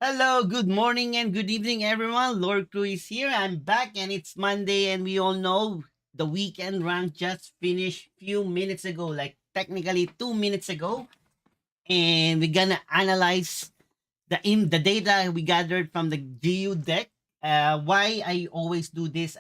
Hello, good morning and good evening, everyone. Lord Crew is here. I'm back, and it's Monday, and we all know the weekend rank just finished few minutes ago, like technically 2 minutes ago, and we're gonna analyze the data we gathered from the GU deck. Why I always do this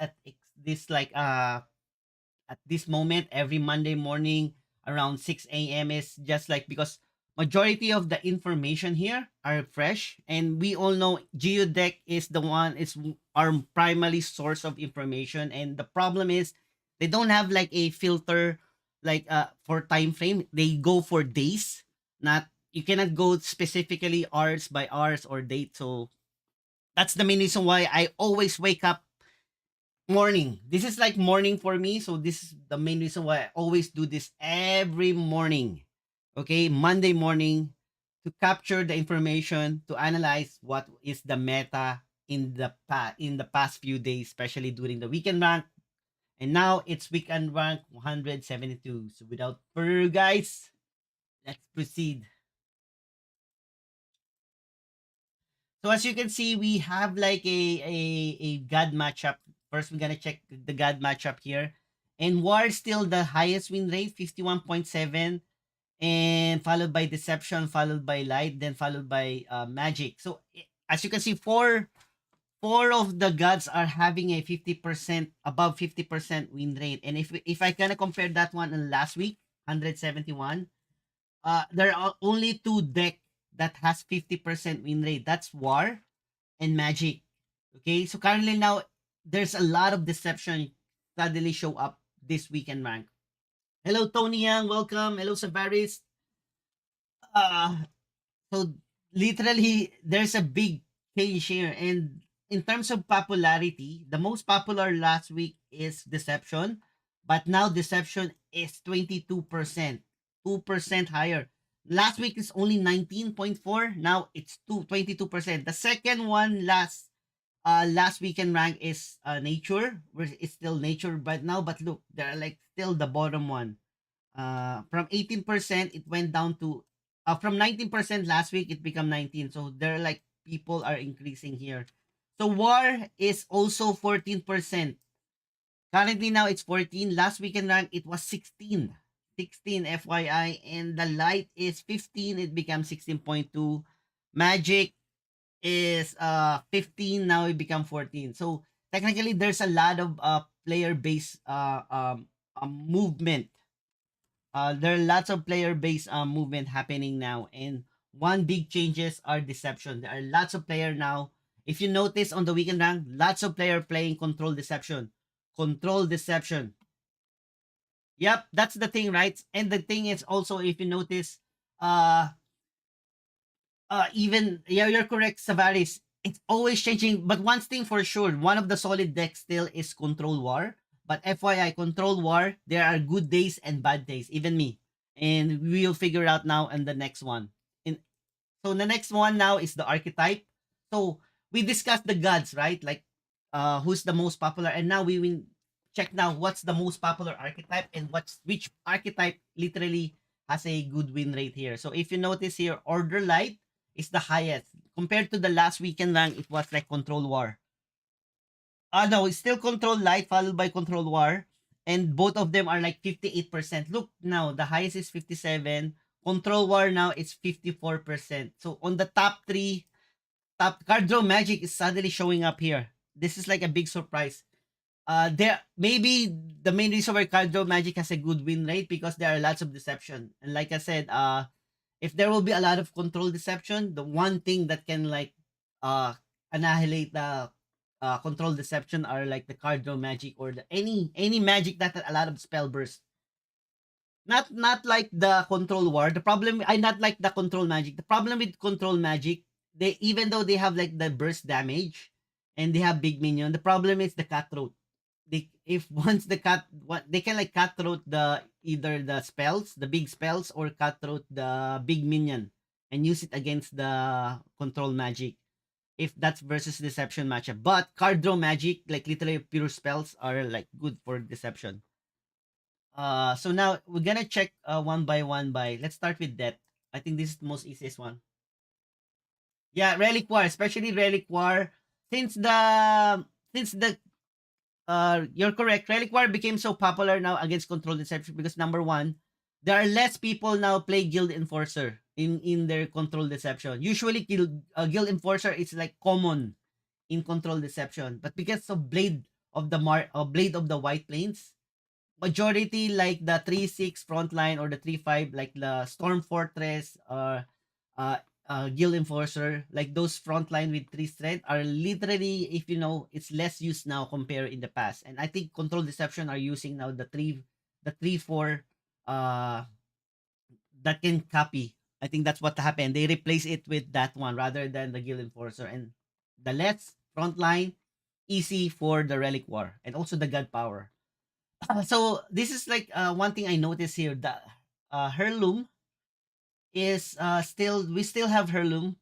this at this moment every Monday morning around 6 a.m. is just like because majority of the information here are fresh, and we all know geodeck is the one is our primary source of information, and the problem is they don't have like a filter for time frame. They go for days, not you cannot go specifically hours by hours or date. So that's the main reason why I always wake up morning. This is like morning for me. So this is the main reason why I always do this every morning. Okay, Monday morning to capture the information to analyze what is the meta in the past few days, especially during the weekend rank. And now it's weekend rank 172. So without further guys, let's proceed. So as you can see, we have like a God matchup. First, we're gonna check the God matchup here. And War still the highest win rate, 51.7, and followed by Deception, followed by Light, then followed by Magic. So as you can see, four of the gods are having a 50% above 50% win rate. And if I kind of compare that one in last week, 171, there are only two deck that has 50% win rate. That's War and Magic. Okay, so currently now there's a lot of deception suddenly show up this weekend rank. Hello, Tony Young, welcome. Hello, Savaris. Uh, so literally there's a big change here, and in terms of popularity, the most popular last week is Deception, but now Deception is 22%, 2% higher. Last week is only 19.4, now it's 22%. The second one last weekend rank is Nature, where it's still Nature right now, but look, they're like still the bottom one. From 18% it went down to from 19% last week it become 19. So they're like people are increasing here. So War is also 14%. Currently now it's 14. Last weekend rank it was 16. 16 FYI, and the Light is 15, it becomes 16.2. Magic is 15, now it become 14. So technically there's a lot of player base movement. There are lots of player base movement happening now, and one big changes are deception. There are lots of player now. If you notice on the weekend rank, lots of player playing control deception. Control deception. Yep, that's the thing, right? And the thing is also, if you notice, uh even yeah, you're correct, Savaris. It's always changing, but one thing for sure, one of the solid decks still is Control War. But FYI, Control War, there are good days and bad days, even me. And we'll figure out now in the next one. In So the next one now is the archetype. So we discussed the gods, right? Like who's the most popular, and now we will check now what's the most popular archetype and which archetype literally has a good win rate here. So if you notice here, Order Light is the highest compared to the last weekend rank. It was like Control War. No, it's still Control Light followed by Control War, and both of them are like 58%. Look now, the highest is 57. Control War now is 54%. So on the top three, top card draw Magic is suddenly showing up here. This is like a big surprise. There maybe the main reason why card draw Magic has a good win rate because there are lots of deception. And like I said, if there will be a lot of control deception, the one thing that can like uh annihilate the control deception are like the card draw magic or the any magic that had a lot of spell burst. Not like the control war. The problem I not like the control magic. The problem with control magic, they even though they have like the burst damage and they have big minion, the problem is the cutthroat. They if once the cut what they can like cutthroat the either the spells, the big spells, or cutthroat the big minion and use it against the control magic if that's versus deception matchup. But card draw magic, like literally pure spells, are like good for deception. So now we're gonna check one by one by let's start with death. I think this is the most easiest one. Yeah, Relic War, especially Relic War. Since the since the you're correct, Relic War became so popular now against Control Deception because number one, there are less people now play Guild Enforcer in their Control Deception. Usually, Guild Enforcer is like common in Control Deception, but because of Blade of the White Plains, majority like the 3-6 frontline or the 3-5 like the Storm Fortress or uh, Guild Enforcer, like those frontline with 3 strength are literally, if you know, it's less used now compared in the past. And I think Control Deception are using now the 3-4 uh that can copy. I think that's what happened. They replace it with that one rather than the Guild Enforcer, and the less frontline easy for the Relic War and also the God Power. So this is like one thing I noticed here that Heirloom is still we still have Heirloom.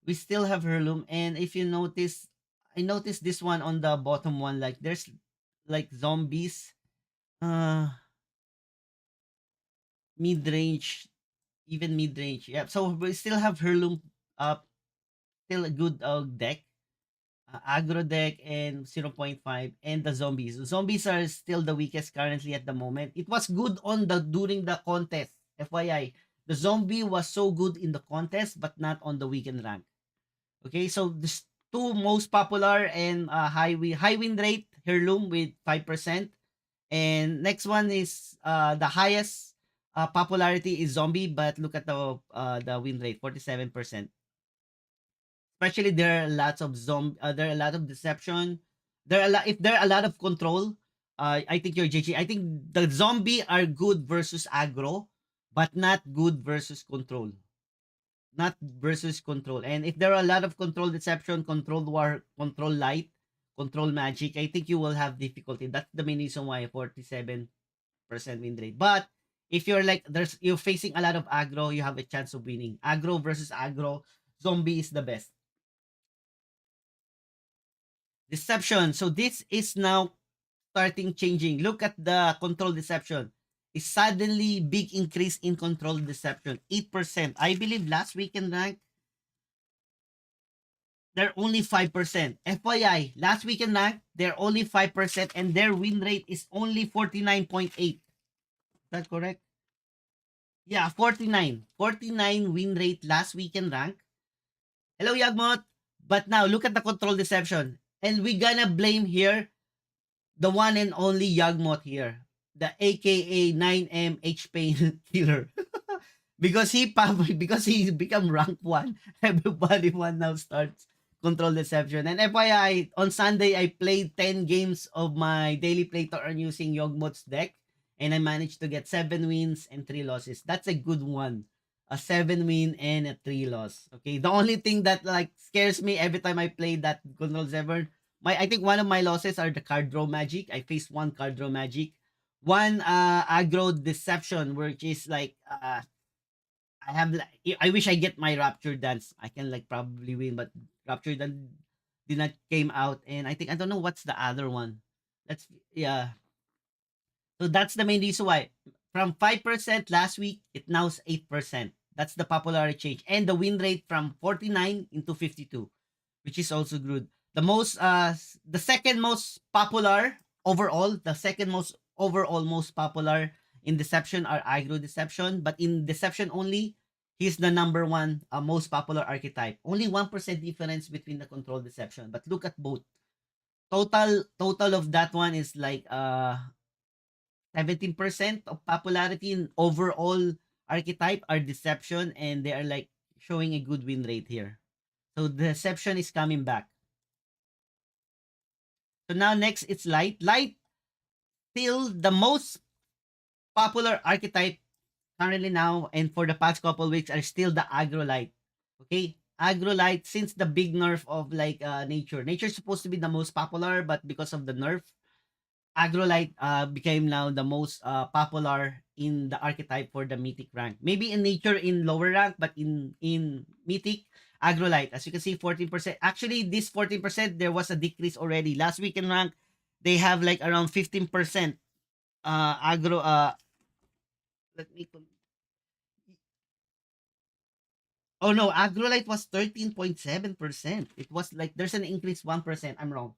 We still have Heirloom, and if you notice, I noticed this one on the bottom one, like there's like zombies, uh mid range, even mid range. Yeah, so we still have Heirloom, still a good deck. Aggro deck and 0.5 and the zombies. Zombies are still the weakest currently at the moment. It was good on the during the contest. FYI, the zombie was so good in the contest but not on the weekend rank. Okay, so the two most popular and high win rate Heirloom with 5%, and next one is the highest popularity is zombie, but look at the win rate 47%. Especially there are lots of there are a lot of deception. There are a lot if there are a lot of control. I think you're JG. I think the zombie are good versus aggro, but not good versus control. Not versus control. And if there are a lot of control deception, control war, control light, control magic, I think you will have difficulty. That's the main reason why 47% win rate. But if you're like you're facing a lot of aggro, you have a chance of winning. Aggro versus aggro, zombie is the best. Deception. So this is now starting changing. Look at the control deception. It's suddenly big increase in control deception. 8%. I believe last weekend rank, they're only 5%. FYI, last weekend rank, they're only 5% and their win rate is only 49.8. Is that correct? Yeah, 49. 49 win rate last weekend rank. Hello, Yagmot. But now look at the control deception. And we gonna blame here the one and only Yagmoth here, the AKA 9M H Pain killer. Because he become rank 1, everybody one now starts control deception. And FYI, on Sunday I played 10 games of my daily play to earn using Yogmoth's deck, and I managed to get 7 wins and 3 losses. That's a good one. A 7 win and a 3 loss. Okay. The only thing that like scares me every time I play that control deception, I think one of my losses are the card draw magic. I faced one card draw magic, one aggro deception, which is like I wish I get my rapture dance. I can like probably win, but rapture dance did not came out, and I think I don't know what's the other one. That's yeah. So that's the main reason why from 5% last week it now's 8%. That's the popularity change, and the win rate from 49 into 52, which is also good. The second most popular overall, the second most overall most popular in deception are aggro deception, but in deception only, he's the number one most popular archetype. Only 1% difference between the control deception, but look at both. Total of that one is like 17% of popularity in overall archetype are deception, and they are like showing a good win rate here. So deception is coming back. So now next it's light. Light still the most popular archetype currently now and for the past couple weeks are still the aggro light. Okay? Aggro light since the big nerf of like nature. Nature is supposed to be the most popular, but because of the nerf, aggro light became now the most popular in the archetype for the mythic rank. Maybe in nature in lower rank, but in mythic, aggro light. As you can see, 14%. Actually, this 14% there was a decrease already. Last week in rank, they have like around 15% aggro. Let me Oh no, Agrolite was 13.7%. It was like there's an increase 1%. I'm wrong.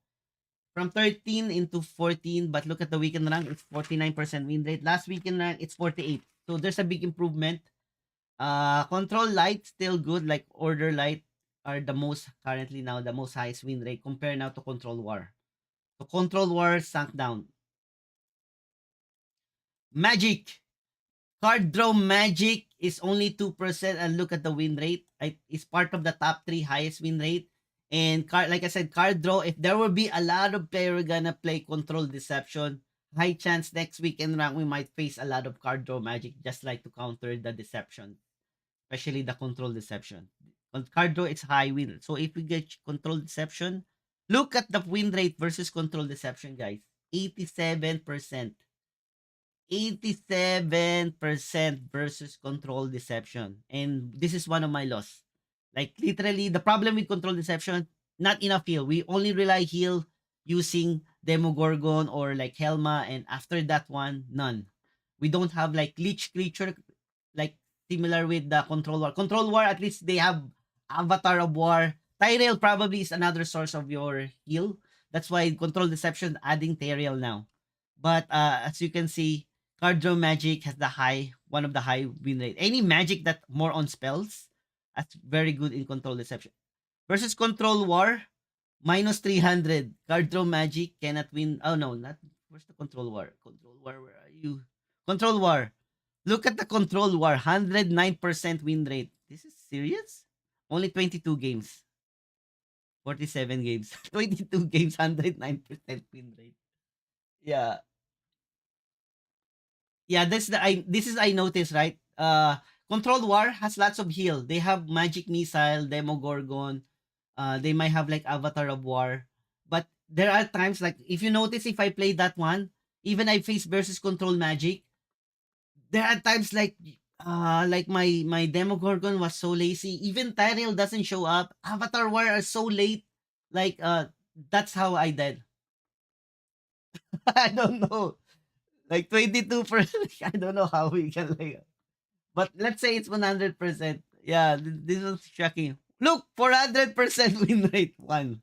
From 13 into 14, but look at the weekend rank, it's 49% win rate. Last weekend rank, it's 48. So there's a big improvement. Control Light still good, like Order Light are the most currently now the most highest win rate compared now to Control War. So Control War sank down. Magic. Card draw magic is only 2% and look at the win rate. It's part of the top 3 highest win rate. And card, like I said, card draw, if there will be a lot of player gonna play control deception, high chance next week in rank we might face a lot of card draw magic just like to counter the deception, especially the control deception. On card draw, it's high win. So if we get control deception, look at the win rate versus control deception, guys. 87%. 87% versus control deception. And this is one of my loss. Like literally the problem with control deception, not enough heal. We only rely heal using Demogorgon or like Helma, and after that one, none. We don't have like leech creature like similar with the control war. Control war, at least they have avatar of war. Tyrell probably is another source of your heal. That's why control deception adding Tyrell now. But as you can see, card draw magic has the high one of the high win rate. Any magic that more on spells, that's very good in control deception. Versus control war, minus 300. Card draw magic cannot win. Oh no, not where's the control war? Control war, where are you? Control war. Look at the control war, 109% win rate. This is serious? Only 22 games. 47 games. 22 games, 109% win rate. Yeah. Yeah, this is I noticed, right? Control War has lots of heal. They have Magic Missile, Demogorgon. They might have like Avatar of War. But there are times like if you notice if I play that one, even I face versus control magic, there are times like my Demogorgon was so lazy. Even Tyrell doesn't show up. Avatar War are so late. Like that's how I died. I don't know. Like 22%. I don't know how we can like but let's say it's 100%. Yeah, this was shocking. Look, 400% win rate. One.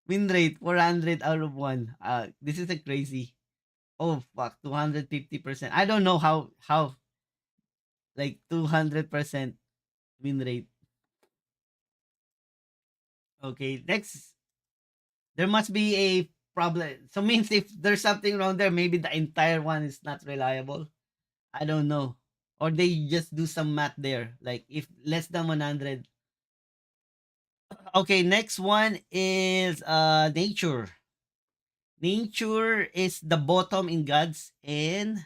Win rate, 400 out of one. This is a crazy. Oh, fuck, 250%. I don't know how, like, 200% win rate. Okay, next. There must be a problem. So means if there's something wrong there, maybe the entire one is not reliable. I don't know. Or they just do some math there. Like, if less than 100. Okay, next one is nature. Nature is the bottom in gods and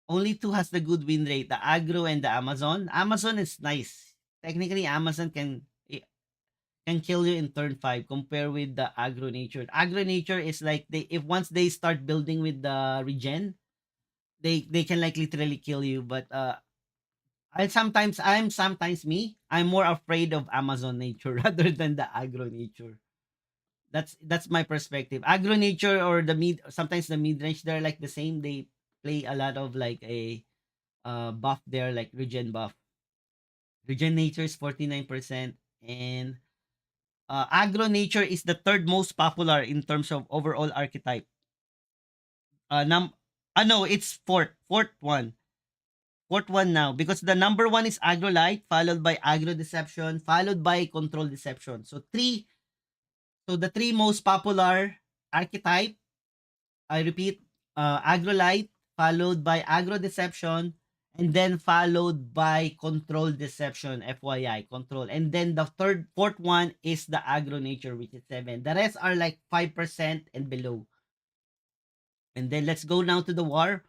only two has the good win rate, the aggro and the Amazon. Amazon is nice. Technically Amazon can kill you in turn 5 compared with the aggro nature. Aggro nature is like they if once they start building with the regen, they can like literally kill you, but I'm sometimes me. I'm more afraid of Amazon nature rather than the aggro nature. That's my perspective. Aggro nature or the mid sometimes the mid range they're like the same. They play a lot of like a buff there like regen buff. Regen nature is 49% and aggro nature is the third most popular in terms of overall archetype. Num no, it's fourth one. Fourth one now because the number one is aggro light followed by aggro deception followed by control deception. So the three most popular archetype, I repeat, Agrolite, followed by Agro Deception, and then followed by Control Deception, FYI, Control. And then the fourth one is the Agro Nature, which is 7. The rest are like 5% and below. And then let's go now to the war.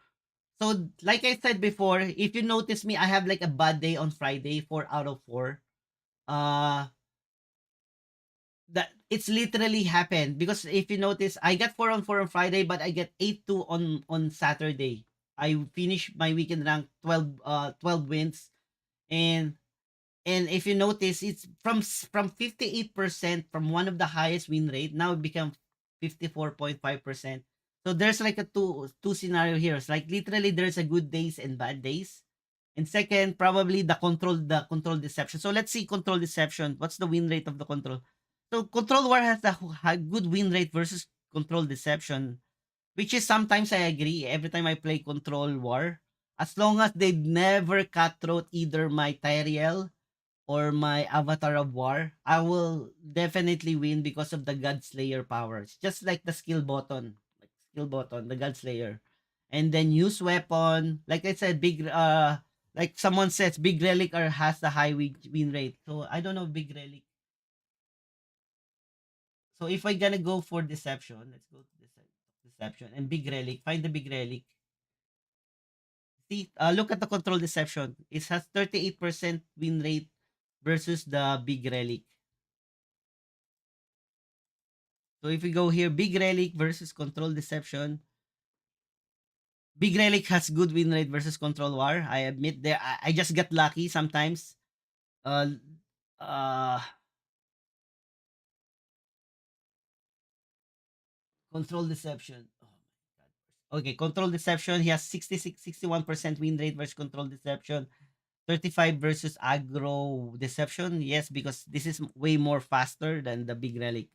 So, like I said before, if you notice me, I have like a bad day on Friday, 4 out of 4. Uh, that it's literally happened because if you notice I got 4 on 4 on Friday but I get 8-2 on Saturday. I finished my weekend rank 12 wins and if you notice it's from 58% from one of the highest win rate now it become 54.5%. So there's like a two scenario here. It's like literally there's a good days and bad days And second, probably the control deception. So let's see control deception. What's the win rate of the control? So control war has a good win rate versus control deception, which is sometimes I agree. Every time I play control war, as long as they never cutthroat either my Tyrael or my Avatar of War, I will definitely win because of the God Slayer powers. Just like the skill button, the God Slayer. And then use weapon. Like I said, like someone says, Big Relic or has the high win rate. So I don't know Big Relic. So if I gonna go for Deception, let's go to Deception and Big Relic. Find the Big Relic. See, look at the Control Deception. It has 38% win rate versus the Big Relic. So if we go here, Big Relic versus Control Deception. Big Relic has good win rate versus Control War. I admit there. I just get lucky sometimes. Uh, uh, Control Deception. Oh my god. Okay, Control Deception. He has 61% win rate versus Control Deception. 35 versus Aggro Deception. Yes, because this is way more faster than the Big Relic.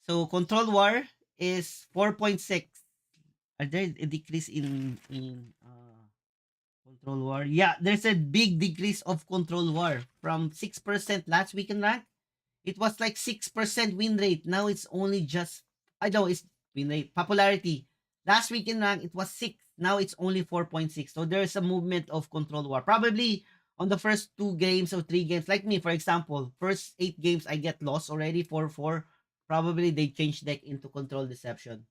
So Control War is 4.6. Are there a decrease in control war? Yeah, there's a big decrease of control war from 6% last weekend rank. It was like 6% win rate. Now it's only just I know it's win rate popularity. Last weekend rank it was 6. Now it's only 4.6. So there's a movement of control war. Probably on the first 2 games or 3 games, like me, for example, first 8 games I get lost already 4-4. Probably they changed deck into control deception.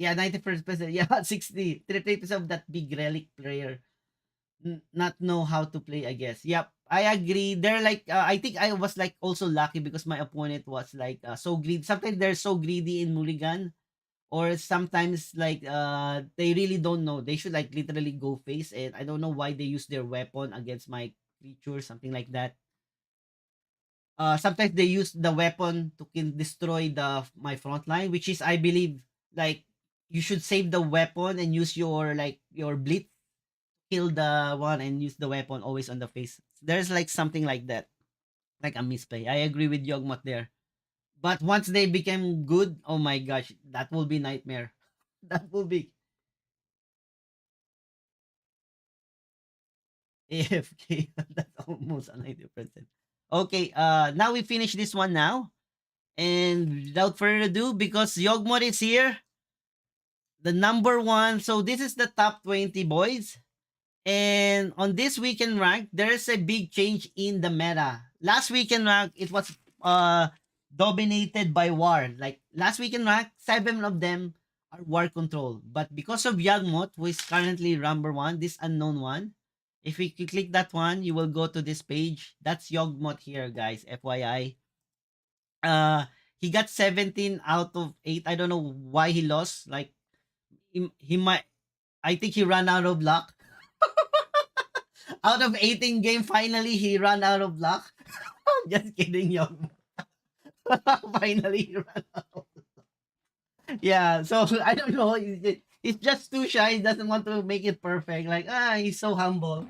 Yeah, 91%. Yeah, 60. 3% of that big relic player not know how to play, I guess. Yep, I agree. They're like, I think I was like also lucky because my opponent was like so greedy. Sometimes they're so greedy in Mulligan, or sometimes like they really don't know. They should like literally go face, and I don't know why they use their weapon against my creature, something like that. Sometimes they use the weapon to destroy my front line, which is I believe like you should save the weapon and use your blitz, kill the one and use the weapon always on the face. There's like something like that, like a misplay. I agree with Yogmot there. But once they became good, oh my gosh, that will be nightmare. That will be AFK. That's almost a 90%. Okay, now we finish this one now. And without further ado, because Yogmot is here, the number one. So this is the top 20 boys. And on this weekend rank, there's a big change in the meta. Last weekend rank, it was dominated by war. Like last weekend rank, 7 of them are war control. But because of Yagmot, who is currently number one, this unknown one, if we click that one, you will go to this page. That's Yogmot here, guys. FYI. Uh, he got 17 out of 8. I don't know why he lost. Like he might. I think he ran out of luck. Out of 18 game, finally he ran out of luck. Just kidding, young. Finally he ran out. Yeah, so I don't know. He's just too shy. He doesn't want to make it perfect. Like, he's so humble.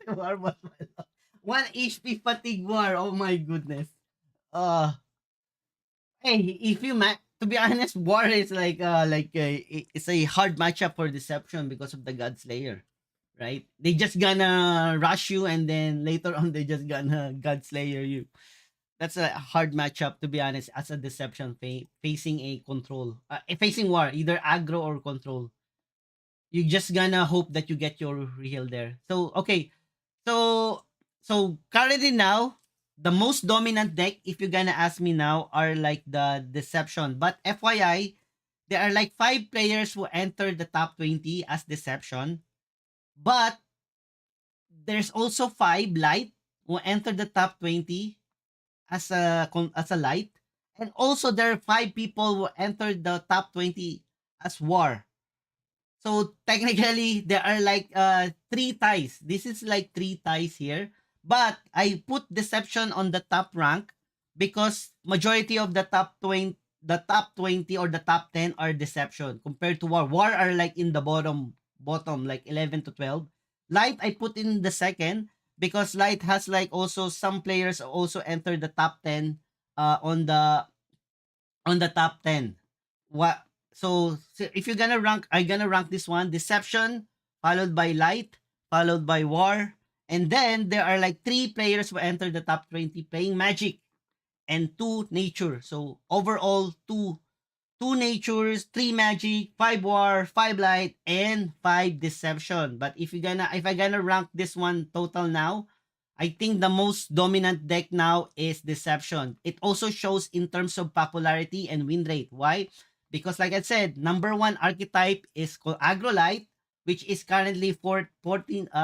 War was my luck. 1 HP fatigue war. Oh my goodness. Uh, hey, if you to be honest, war is it's a hard matchup for deception because of the God Slayer, right? They just gonna rush you and then later on they just gonna God Slayer you. That's a hard matchup to be honest as a deception facing a control, facing war, either aggro or control. You just gonna hope that you get your reheal there. So okay, so currently now the most dominant deck, if you're gonna ask me now, are like the deception. But FYI, there are like 5 players who entered the top 20 as deception. But there's also 5 light who entered the top 20 as a light. And also there are 5 people who entered the top 20 as war. So technically there are like 3 ties. This is like 3 ties here. But I put deception on the top rank because majority of the top 20 the top 20 or the top 10 are deception compared to war. War are like in the bottom like 11 to 12. Light I put in the second because light has like also some players also enter the top 10 on the top 10. What so if you're gonna rank, I'm gonna rank this one deception, followed by light, followed by war, and then there are like three players who enter the top 20 playing magic and two nature. So overall two natures, three magic, five war, five light, and five deception. But if I gonna rank this one total now, I think the most dominant deck now is deception. It also shows in terms of popularity and win rate. Why? Because like I said, number one archetype is called Agrolite, which is currently 49%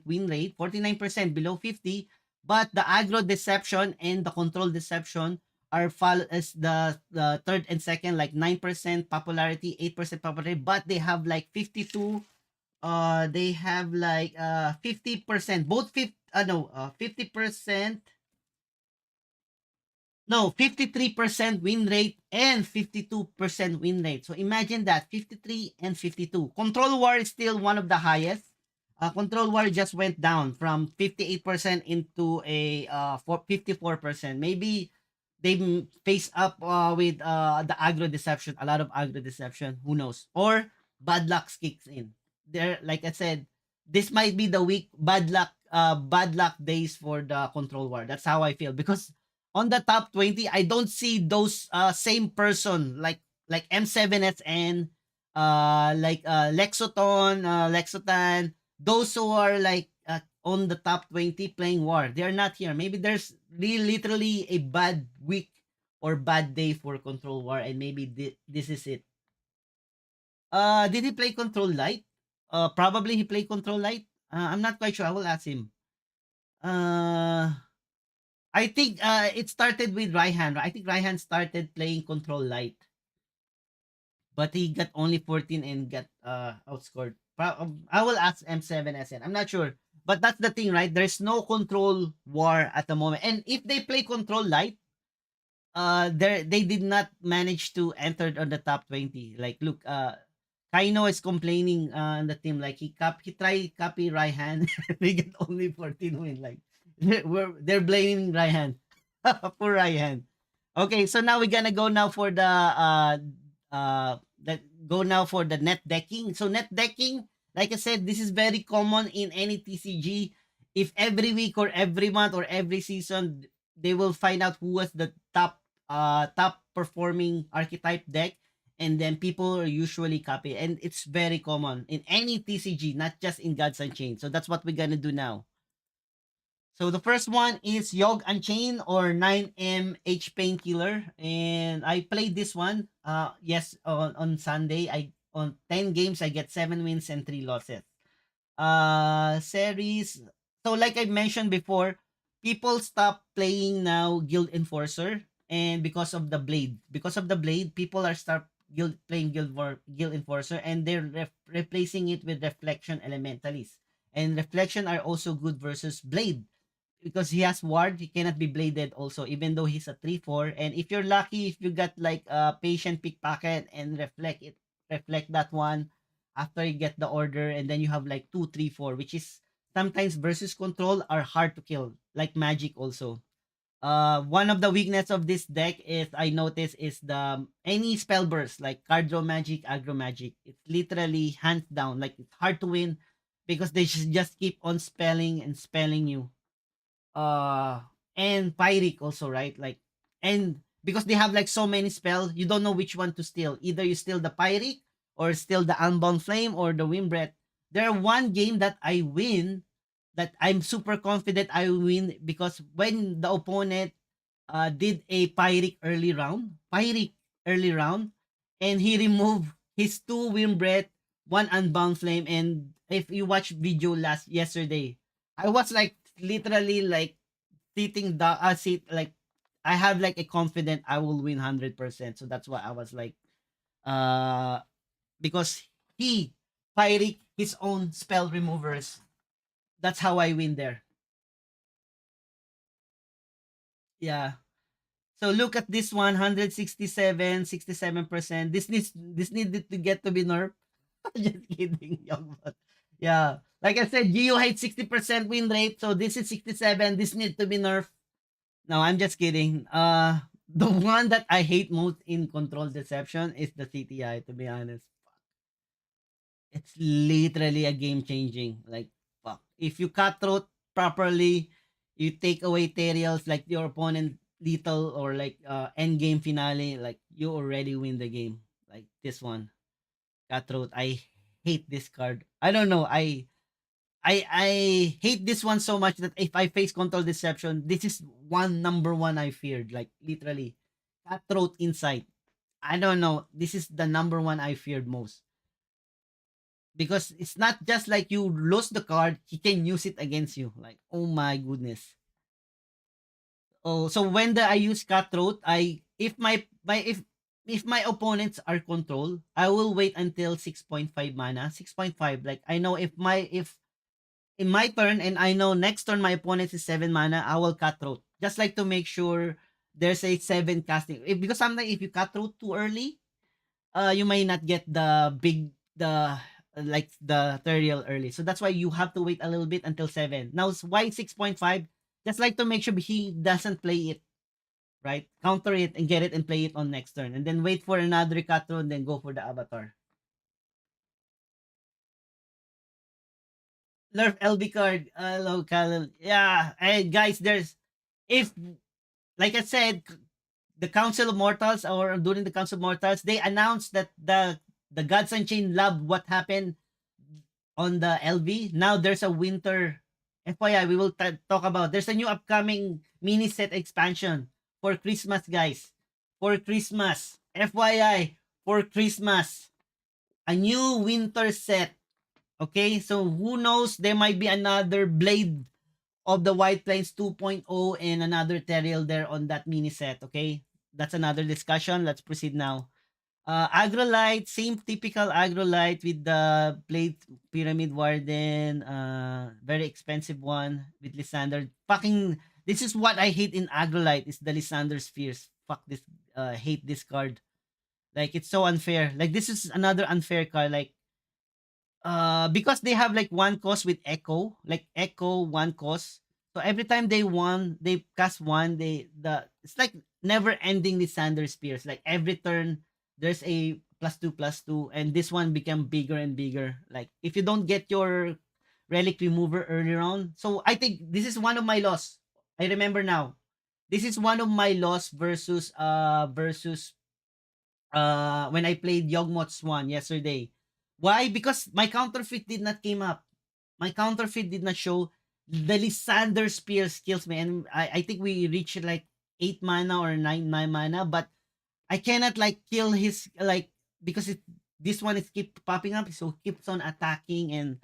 win rate, 49% below 50. But the aggro deception and the control deception are fall as the third and second, like 9% popularity, 8% popularity, but they have like 52, they have like 50%, both 50 no 50%, no 53% win rate and 52% win rate. So imagine that, 53 and 52. Control war is still one of the highest. Control war just went down from 58% into a 54%. Maybe they face up with the aggro deception, a lot of aggro deception. Who knows? Or bad luck kicks in. There, like I said, this might be the week bad luck days for the control war. That's how I feel because on the top 20, I don't see those same person like M7SN, Lexotan, those who are like on the top 20 playing war. They're not here. Maybe there's really literally a bad week or bad day for control war, and maybe this is it. Did he play control light? Probably he played control light. I'm not quite sure. I will ask him. Uh, I think it started with Raihan. I think Raihan started playing control light, but he got only 14 and got outscored. I will ask M7SN. I'm not sure. But that's the thing, right? There's no control war at the moment. And if they play control light, they did not manage to enter on the top 20. Like look, Kaino is complaining on the team like he tried copy Raihan. They get only 14 win. Like they're blaming Raihan. For Raihan. Okay, so now we're gonna go now for the net decking. So net decking, like I said, this is very common in any TCG. If every week or every month or every season they will find out who was the top performing archetype deck, and then people usually copy, and it's very common in any TCG, not just in Gods Unchained. So that's what we're gonna do now. So the first one is Yog Unchained or 9M H Painkiller. And I played this one. Yes, on Sunday. I on 10 games I get 7 wins and 3 losses. Series. So like I mentioned before, people stop playing now Guild Enforcer, and because of the blade. Because of the blade, people are start playing Guild Enforcer, and they're replacing it with Reflection Elementalist. And Reflection are also good versus blade because he has ward, he cannot be bladed also, even though he's a 3-4. And if you're lucky, if you got like a patient pickpocket and reflect that one after you get the order, and then you have like 2-3-4, which is sometimes versus control are hard to kill, like magic also. One of the weakness of this deck is I notice is the any spell burst like card draw magic, aggro magic. It's literally hands down, like it's hard to win because they just keep on spelling and spelling you. uh and Pyric also, right? Like, and because they have like so many spells, you don't know which one to steal. Either you steal the Pyric or steal the Unbound Flame or the Wind Breath. There one game that I win, that I'm super confident I will win, because when the opponent did a Pyric early round, and he removed his two Wind Breath, one Unbound Flame, and if you watch video yesterday, I was like literally like sitting the sit like I have like a confident I will win 100%. So that's why I was like uh because he Pyric his own spell removers. That's how I win there. Yeah. So look at this one, 167, 67%. This needed to get to be nerfed. Just kidding, young bot. Yeah. Like I said, Geo had 60% win rate, so this is 67. This needs to be nerfed. No, I'm just kidding. The one that I hate most in Control Deception is the CTI, to be honest. It's literally a game changing. Like, fuck. If you cutthroat properly, you take away Teriels like your opponent lethal or like end game finale, like you already win the game. Like this one. Cutthroat. I hate this card. I don't know. I hate this one so much that if I face Control Deception, this is one number one I feared. Like literally. Cutthroat Insight. I don't know. This is the number one I feared most. Because it's not just like you lose the card, he can use it against you. Like, oh my goodness. Oh, so when I use cutthroat, I if my opponents are control, I will wait until 6.5 mana. 6.5. Like I know if in my turn and I know next turn my opponent is 7 mana, I will cutthroat. Just like to make sure there's a 7 casting. Because sometimes if you cutthroat too early, you may not get the like the Teriel early. So that's why you have to wait a little bit until 7. Now why 6.5? Just like to make sure he doesn't play it, right? Counter it and get it and play it on next turn. And then wait for another Recatro and then go for the Avatar. Nerf LB card. Hello, Callum. Yeah. Hey, guys, there's if like I said, the Council of Mortals or during the Council of Mortals, they announced that the Gods Unchained love what happened on the LV. Now there's a winter FYI we will talk about. There's a new upcoming mini set expansion for Christmas, guys. For Christmas. FYI, for Christmas. A new winter set. Okay? So who knows, there might be another Blade of the White Plains 2.0 and another Teriel there on that mini set. Okay? That's another discussion. Let's proceed now. Agrolite, same typical Agrolite with the plate Pyramid Warden, very expensive one with Lysander. Fucking, this is what I hate in Agrolite is the Lysander Spheres. Fuck this, hate this card. Like, it's so unfair. Like, this is another unfair card. Like, because they have like one cost with Echo, like Echo one cost. So every time they cast one, it's like never ending the Sander Spears. Like every turn, there's a +2/+2, and this one become bigger and bigger. Like if you don't get your relic remover earlier on, so I think this is one of my loss. I remember now. This is one of my loss versus when I played Yogmoth Swan yesterday. Why? Because my counterfeit did not came up. My counterfeit did not show. The Lysander Spears kills me, and I think we reached like 8 mana or 9 mana, but I cannot like kill his like because this one is keep popping up, so keeps on attacking, and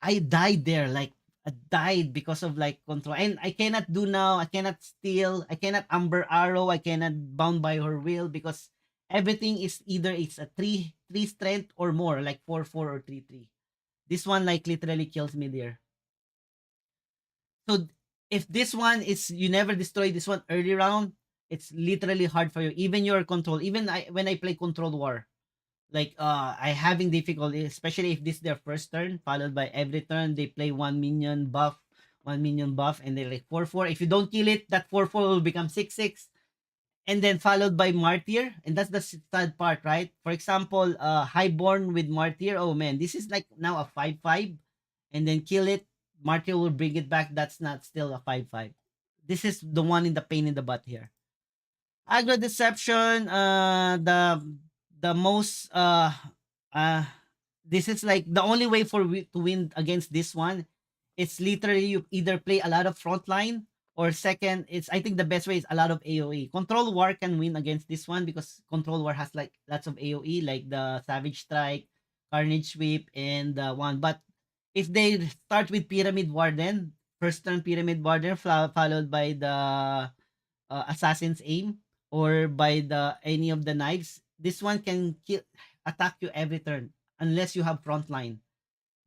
I died there. Like I died because of like control, and I cannot do now. I cannot steal. I cannot Amber Arrow. I cannot bound by her will because everything is either it's a three strength or more, like 4/4 or 3/3. This one like literally kills me there. So if this one is you never destroy this one early round, it's literally hard for you. Even your control, even when I play control war, like I having difficulty, especially if this is their first turn, followed by every turn they play one minion buff, and they like 4/4. If you don't kill it, that 4/4 will become 6/6. And then followed by Martyr, and that's the sad part, right? For example, Highborn with Martyr, oh man, this is like now a 5/5, and then kill it, Martyr will bring it back, that's not still a 5/5. This is the one in the pain in the butt here. Agro Deception, the most, uh, this is like the only way for to win against this one. It's literally you either play a lot of frontline or second, it's I think the best way is a lot of AoE. Control War can win against this one because Control War has like lots of AoE like the Savage Strike, Carnage Sweep, and one. But if they start with Pyramid Warden, first turn Pyramid Warden followed by the Assassin's Aim or by the any of the knives, this one can attack you every turn unless you have frontline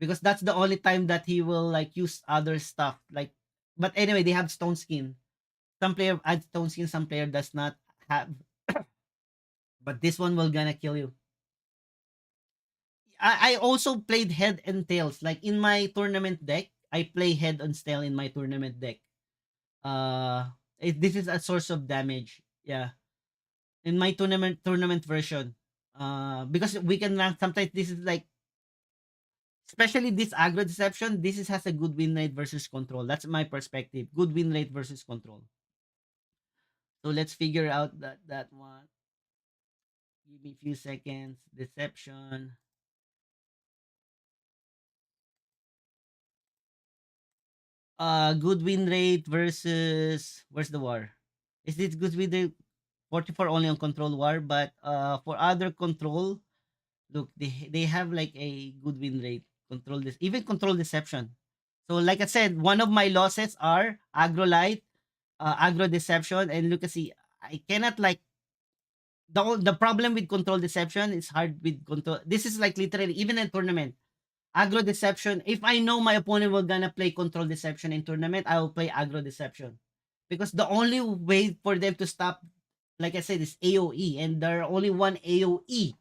because that's the only time that he will like use other stuff like but anyway they have stone skin, some player add stone skin, some player does not. have, but this one will gonna kill you. I also played head and tails. Like in my tournament deck, I play head and tail in my tournament deck. This is a source of damage. Yeah, in my tournament version. Because we can rank sometimes. This is like, especially this aggro deception. This is has a good win rate versus control. That's my perspective. Good win rate versus control. So let's figure out that one. Give me a few seconds. Deception. Good win rate versus, where's the war? Is this good win rate? 44 only on control war, but for other control, look, they have like a good win rate. Control this, even control deception. So like I said, one of my losses are aggro light, aggro deception, and look, see, I cannot like the problem with control deception is hard with control. This is like literally even in tournament. Aggro deception. If I know my opponent will gonna play control deception in tournament, I will play aggro deception. Because the only way for them to stop, like I said, is AOE. And there are only one AOE.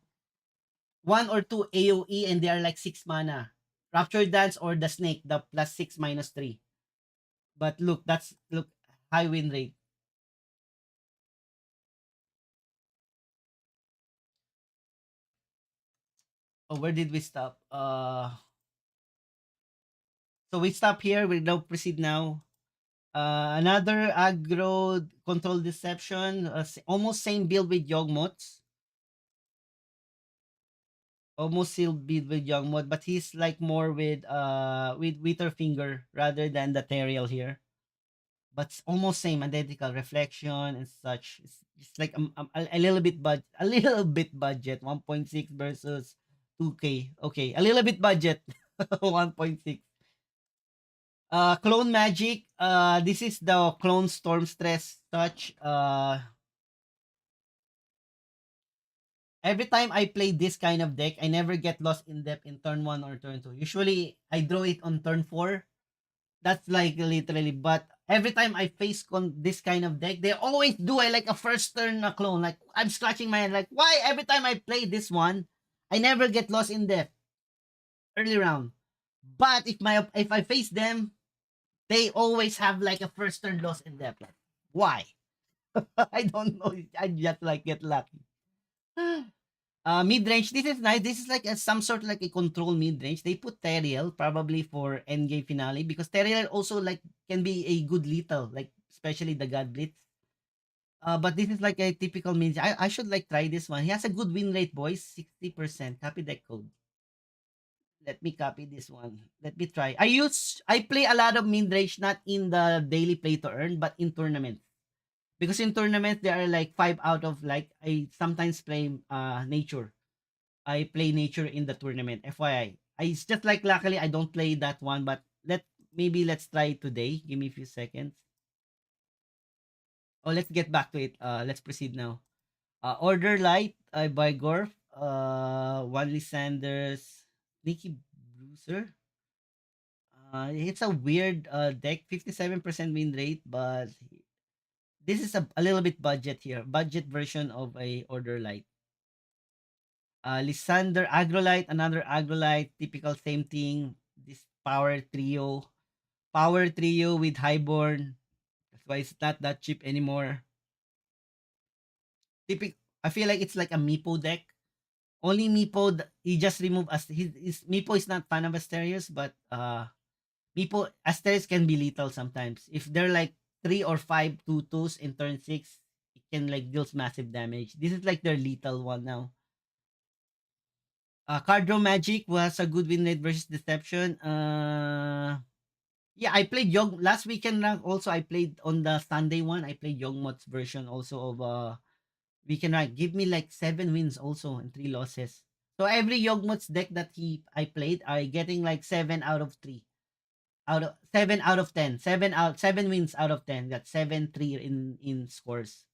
One or two AOE and they are like 6 mana. Rapture Dance or the Snake, the +6 -3. But look, look, high win rate. Oh, where did we stop? So we stop here. We now proceed now. Another aggro control deception. Almost same build with Yogmoths. Almost same build with Yogmoth, but he's like more with Witherfinger rather than the Teriel here. But it's almost same, identical reflection and such. It's like a little bit a little bit budget. 1.6 versus 2K. Okay, a little bit budget. 1.6. Clone Magic. This is the Clone Storm Stress touch. Every time I play this kind of deck, I never get lost in depth in turn 1 or turn 2. Usually, I draw it on turn 4. That's like literally, but every time I face this kind of deck, they always do like a first turn na clone. Like, I'm scratching my head, like, why every time I play this one, I never get lost in depth early round. But if I face them, they always have like a first turn loss in depth. Like, why? I don't know. I just like get lucky. Mid range. This is nice. This is like some sort of like a control mid range. They put Teriel probably for endgame finale because Teriel also like can be a good lethal, like especially the God Blitz. But this is like a typical mid. I should like try this one. He has a good win rate, boys. 60%. Copy that code. Let me copy this one. Let me try. I play a lot of mid range, not in the daily play to earn, but in tournaments. Because in tournaments there are like 5 out of like I sometimes play nature. I play nature in the tournament. FYI. It's just like luckily I don't play that one, but let's try it today. Give me a few seconds. Oh, let's get back to it. Let's proceed now. Order Light by Gorf. Wanley Sanders, Nikki Bruiser. It's a weird deck, 57% win rate, but this is a little bit budget here. Budget version of a Order Light. Lysander Agrolite, another Agrolite, typical same thing. This power trio with Highborn. That's why it's not that cheap anymore. I feel like it's like a Meepo deck. Only Meepo, he just removed as his Meepo is not fan of Asterius, but Meepo Asterius can be lethal sometimes. If they're like 3 or 5 2/2s in turn 6, it can like deals massive damage. This is like their lethal one now. Cardro Magic was a good win rate versus Deception. Yeah, I played Young last weekend rank also. I played on the Sunday one. I played Youngmot's version also of weekend rank. Give me like 7 wins also and 3 losses. So every Youngmot's deck that I played, I getting like 7 out of 3. Out of 7 out of 10. 7 wins out of 10. That's 7-3 in scores.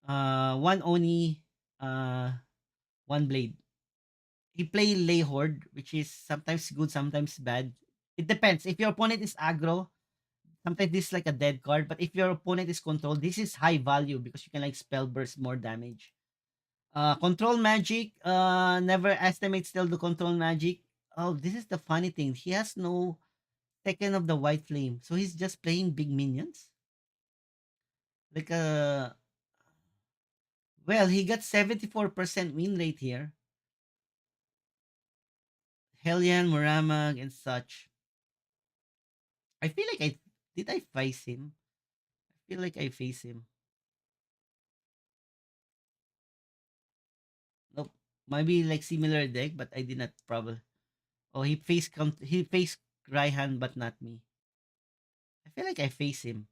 One Oni, one Blade. He play Lay Horde, which is sometimes good, sometimes bad. It depends. If your opponent is aggro, Sometimes this is like a dead card, but if your opponent is controlled, this is high value because you can like spell burst more damage. Control magic, never estimate still the control magic. Oh, this is the funny thing. He has no second of the white flame. So he's just playing big minions. Like well, he got 74% win rate here. Hellion, Muramag, and such. I feel like I face him? I feel like I face him. Nope. Maybe like similar deck, but I did not probably. Oh, he faced Raihan, but not me. I feel like I face him.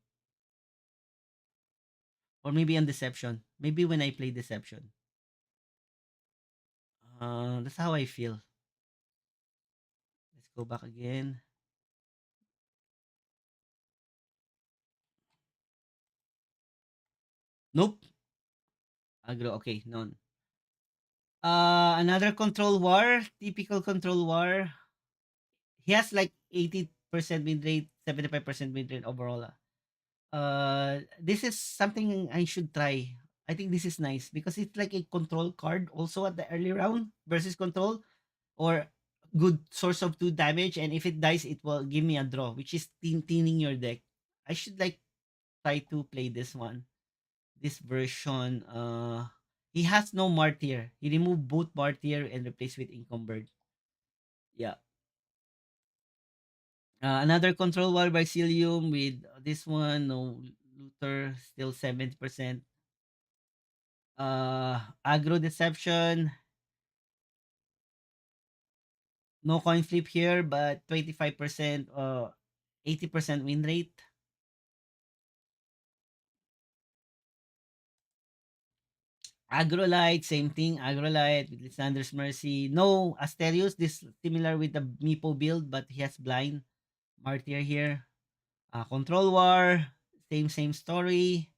Or maybe on Deception. Maybe when I play Deception. That's how I feel. Let's go back again. Nope. Agro. Okay, none. Another control war. Typical control war. He has like 80% win rate, 75% win rate overall. This is something I should try. I think this is nice because it's like a control card also at the early round versus control or good source of 2 damage, and if it dies it will give me a draw, which is thinning your deck. I should like try to play this one. This version, he has no martyr. He removed both martyr and replaced with encumbered. Yeah. Another control wall by Cilium with this one, no Luther, still 70%. Aggro Deception, no coin flip here, but 25%, 80% win rate. Agrolite, same thing. Agrolite with Lysander's Mercy. No Asterios, this similar with the Meepo build, but he has blind. Martyr here. Control War, same story.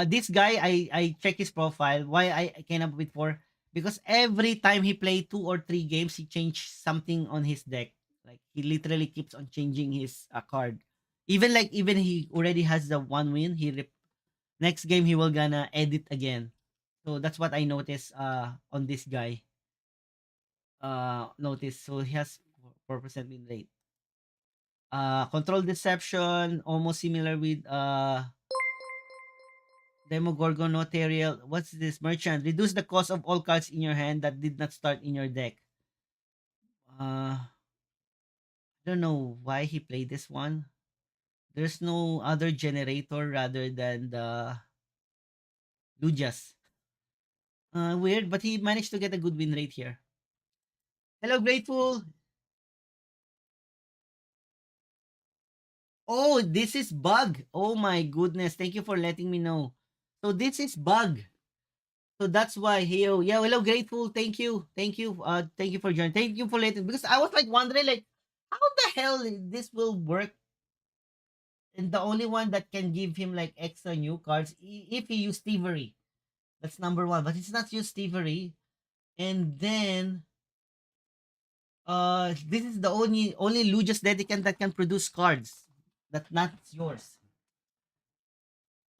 This guy, I check his profile. Why I came up with 4? Because every time he played 2 or 3 games, he changed something on his deck. Like he literally keeps on changing his card. Even he already has the 1 win, next game he will gonna edit again. So that's what I noticed on this guy. Notice so he has 4% win rate. Control Deception, almost similar with Demogorgon Notarial. What's this? Merchant. Reduce the cost of all cards in your hand that did not start in your deck. I don't know why he played this one. There's no other generator rather than the Lujas. Weird, but he managed to get a good win rate here. Hello, Grateful. Oh, this is bug. Oh my goodness. Thank you for letting me know. So this is bug. So that's why here. Yeah, hello, Grateful. Thank you. Thank you. Thank you for joining. Thank you for letting, because I was like wondering like how the hell this will work. And the only one that can give him like extra new cards if he use thievery. That's number one. But it's not use thievery. And then this is the only Lujas Dedicant that can produce cards. That's not yours.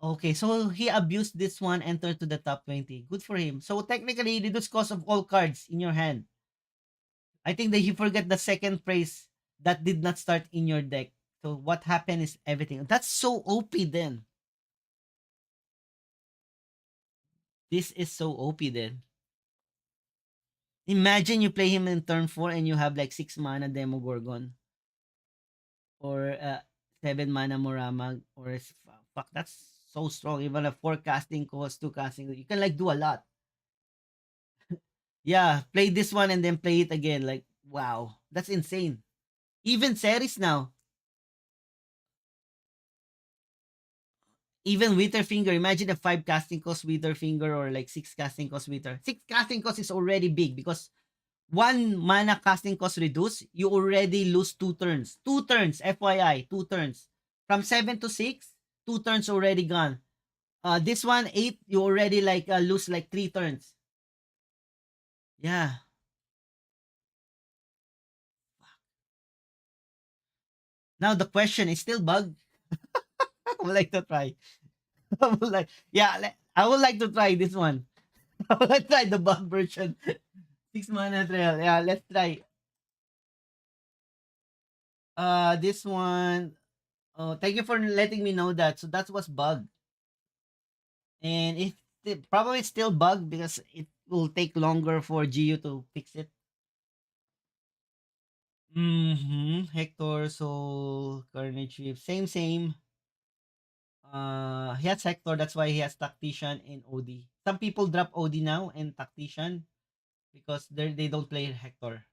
Okay, so he abused this one, entered to the top 20. Good for him. So technically, reduce cost of all cards in your hand. I think that you forget the second phrase that did not start in your deck. So what happened is everything. That's so OP then. This is so OP then. Imagine you play him in turn 4 and you have like 6 mana Demogorgon. Or 7 mana Muramag. Or fuck, that's so strong. Even a 4 casting cost, 2 casting. You can like do a lot. Yeah, play this one and then play it again. Like, wow, that's insane. Even series now. Even Witherfinger, imagine a 5 casting cost Witherfinger or like 6 casting cost Wither. 6 casting cost is already big because 1 mana casting cost reduce, you already lose 2 turns. 2 turns, FYI, 2 turns. From 7 to 6, 2 turns already gone. This one, 8, you already like lose like 3 turns. Yeah. Now the question is still bug. would like to try. I would like, yeah, I would like to try this one. I would like to try the bug version. 6 mana trail. Yeah, let's try. This one. Oh, thank you for letting me know that. So that was bug, and it probably still bug because it will take longer for GU to fix it. Hector, Soul, Carnage Reef, same. He has Hector, that's why he has Tactician and OD. Some people drop OD now and Tactician because they don't play Hector.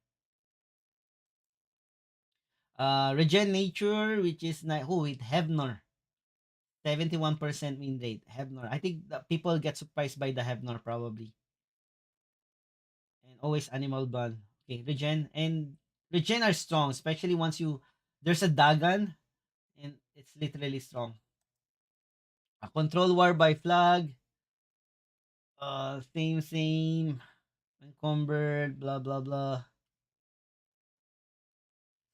Regen Nature, which is with Hevnor. 71% win rate. Hevnor. I think the people get surprised by the Hevnor probably. And always Animal Bond. Okay, Regen. And Regen are strong, especially once there's a Dagon and it's literally strong. A Control War by Flag. Same. Encumbered, blah, blah, blah.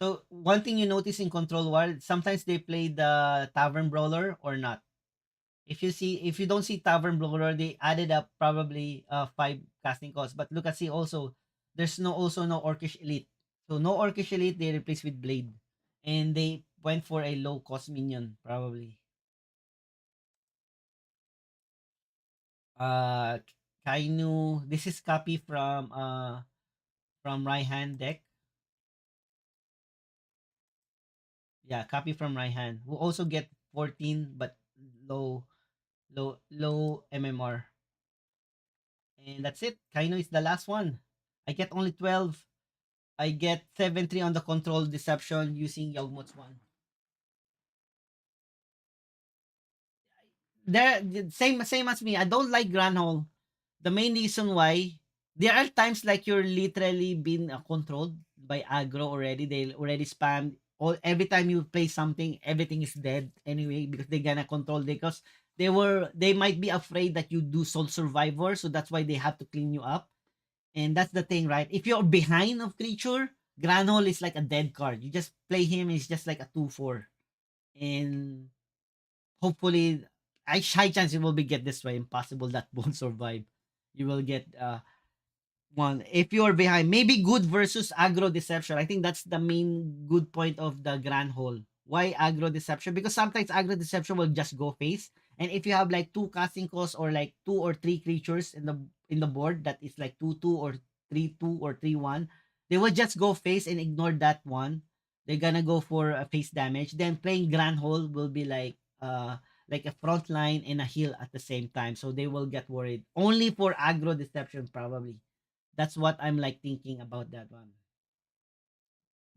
So, one thing you notice in Control War, sometimes they play the Tavern Brawler or not. If you don't see Tavern Brawler, they added up probably 5 casting costs. But look at see also, there's also no Orcish Elite. So no Orcish Elite, they replace with Blade. And they went for a low cost minion, probably. Uh Kainu, this is copy from Raihan deck. Yeah, copy from Raihan, who also get 14 but low low MMR. And that's it. Kaino is the last one. I get only 12. I get 7-3 on the control deception using Yawgmoth's one. There, same as me. I don't like Granhole. The main reason why, there are times like you're literally being controlled by aggro already. They already spam. Every time you play something, everything is dead anyway because they're gonna control, because they might be afraid that you do Soul Survivor, so that's why they have to clean you up. And that's the thing, right? If you're behind of creature, Granhole is like a dead card. You just play him, it's just like a 2/4. And hopefully, high chance you will be get this way. Impossible that won't survive. You will get one. If you're behind, maybe good versus aggro deception. I think that's the main good point of the Grand Hole. Why aggro deception? Because sometimes aggro deception will just go face. And if you have like 2 casting costs or like 2 or 3 creatures in the board that is like 2/2 or 3/2 or 3/1, they will just go face and ignore that one. They're gonna go for a face damage. Then playing Grand Hole will be like a front line and a heal at the same time. So they will get worried. Only for aggro deception probably. That's what I'm like thinking about that one.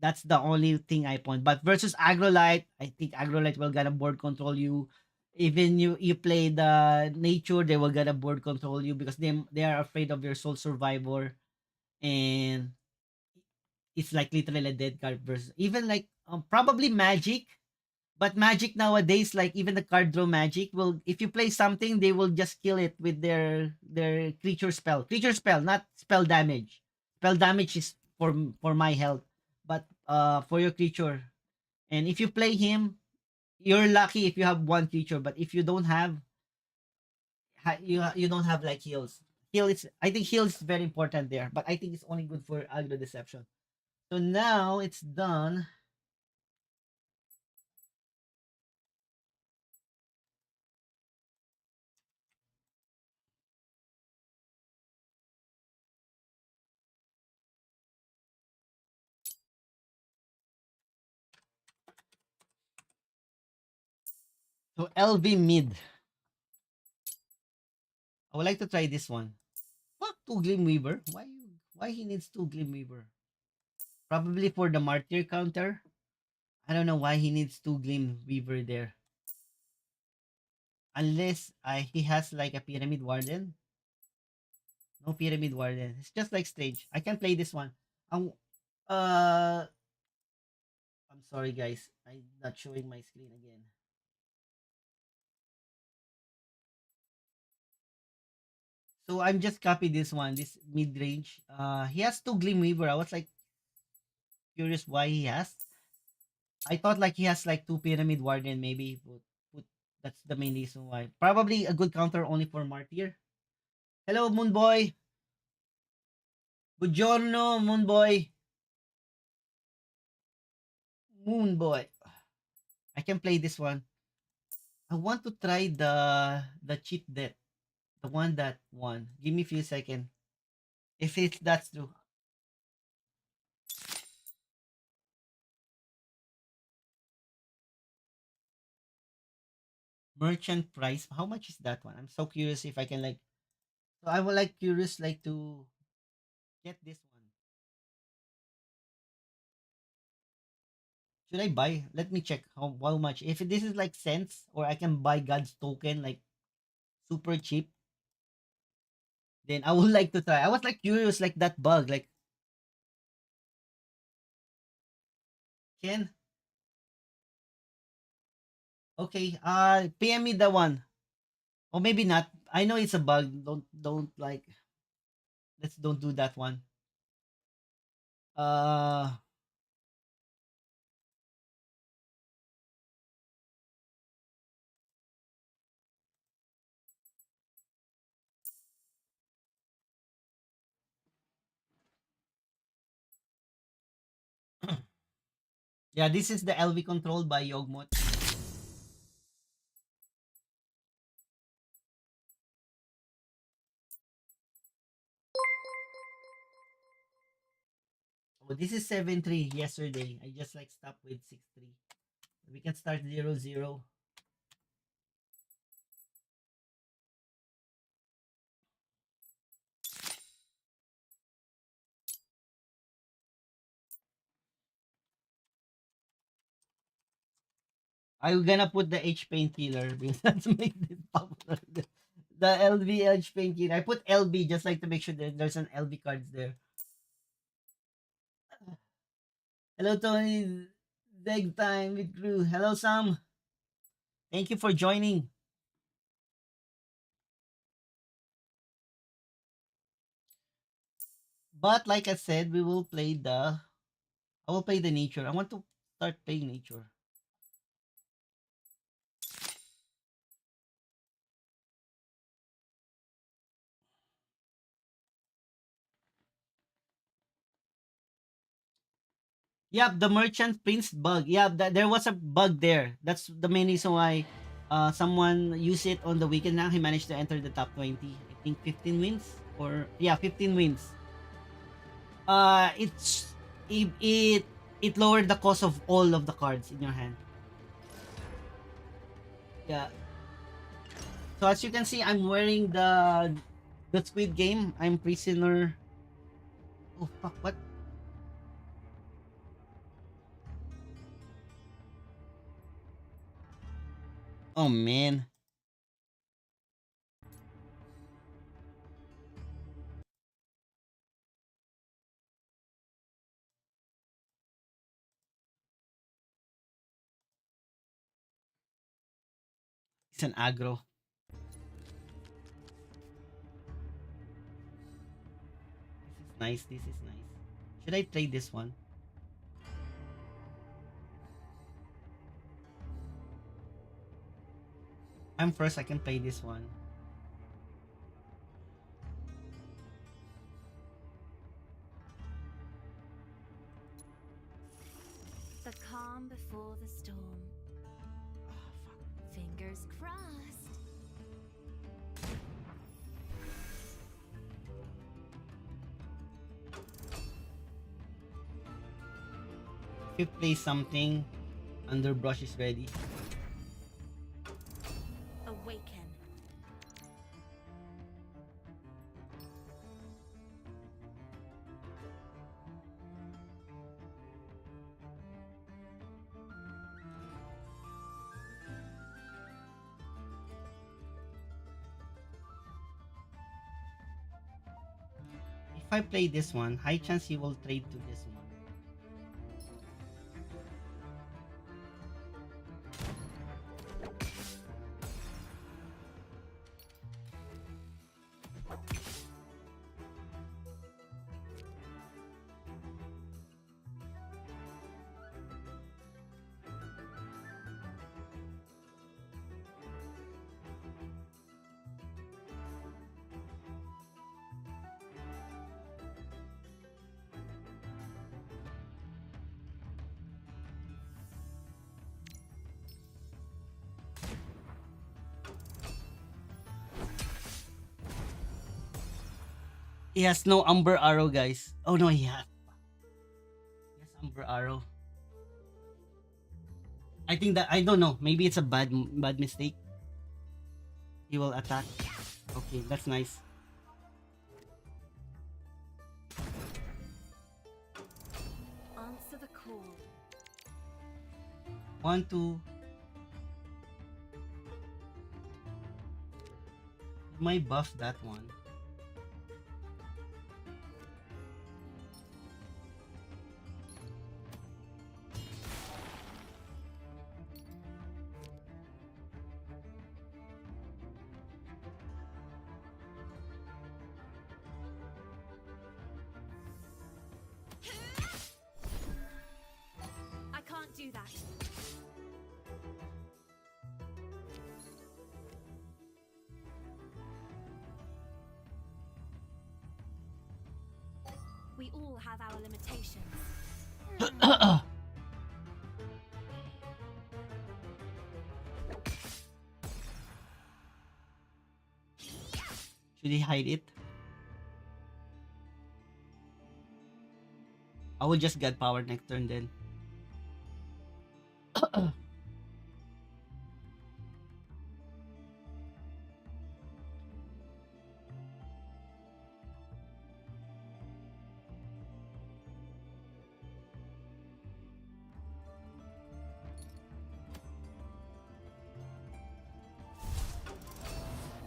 That's the only thing I point. But versus Agrolite, I think Agrolite will gonna board control you. Even you play the nature, they will gonna board control you because they are afraid of your soul survivor, and it's like literally a dead card versus even like probably magic. But magic nowadays, like even the card draw magic, will if you play something, they will just kill it with their creature spell. Creature spell, not spell damage. Spell damage is for my health, but for your creature. And if you play him, you're lucky if you have one creature. But if you don't have, you don't have like heals. I think heal is very important there. But I think it's only good for aggro deception. So now it's done. So LV mid. I would like to try this one. Fuck 2 Gleamweaver. Why he needs 2 Gleamweaver? Probably for the martyr counter. I don't know why he needs 2 Gleamweaver there. Unless he has like a Pyramid Warden. No Pyramid Warden. It's just like strange. I can play this one. Um, uh, I'm sorry guys. I'm not showing my screen again. So I'm just copy this one, this mid range. He has 2 Gleamweaver. I was like curious why he has. I thought like he has like 2 Pyramid Warden maybe. Put That's the main reason why. Probably a good counter only for Martyr. Hello, Moonboy. Buongiorno, Moonboy. Moonboy. I can play this one. I want to try the cheat death. The one that won. Give me a few seconds. If it's that's true. Merchant price. How much is that one? I'm so curious if I can like. So I would like curious like to get this one. Should I buy? Let me check how much. If this is like cents or I can buy God's token like super cheap, then I would like to try. I was like curious like that bug like Ken. Okay, PM me the one. Or maybe not. I know it's a bug. Don't like let's don't do that one. Uh yeah, this is the LV controlled by Yogmot. Oh, this is 7-3 yesterday. I just like stopped with 6-3. We can start 0-0. I'm gonna put the H painkiller because that's make this popular. The LV H painkiller. I put LB just like to make sure that there's an LB cards there. Hello Tony. Big time with crew. Hello Sam. Thank you for joining. But like I said, we will play the I will play the nature. I want to start playing nature. Yep, the merchant prince bug. Yeah, there was a bug there. That's the main reason why someone used it on the weekend. Now he managed to enter the top 20. I think 15 wins or yeah, 15 wins. It's it lowered the cost of all of the cards in your hand. Yeah. So as you can see, I'm wearing the Squid Game. I'm prisoner. Oh fuck! What? Oh man, it's an aggro. This is nice. This is nice. Should I play this one? I'm first. I can play this one. The calm before the storm. Fingers crossed. If you play something, underbrush is ready. Awaken. If I play this one, high chance he will trade to this one. He has no Umber Arrow, guys. Oh no, he has Umber Arrow. I think that I don't know. Maybe it's a bad mistake. He will attack. Okay, that's nice. Answer the call. 1, 2. Might buff that one. I can't do that. We all have our limitations. Should he hide it? I will just get power next turn then.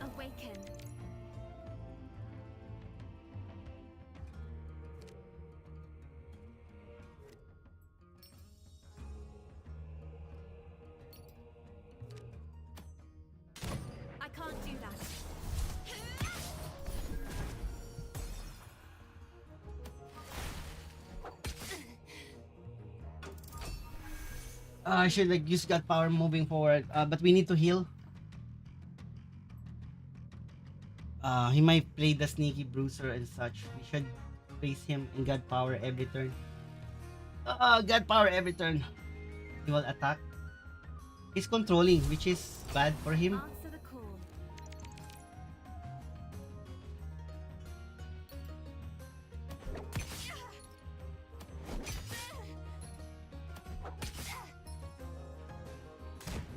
Awaken. I can't do that. I should like use God power moving forward. But we need to heal. He might play the sneaky bruiser and such. We should face him in God power every turn. God power every turn. He will attack. He's controlling, which is bad for him. Answer the call.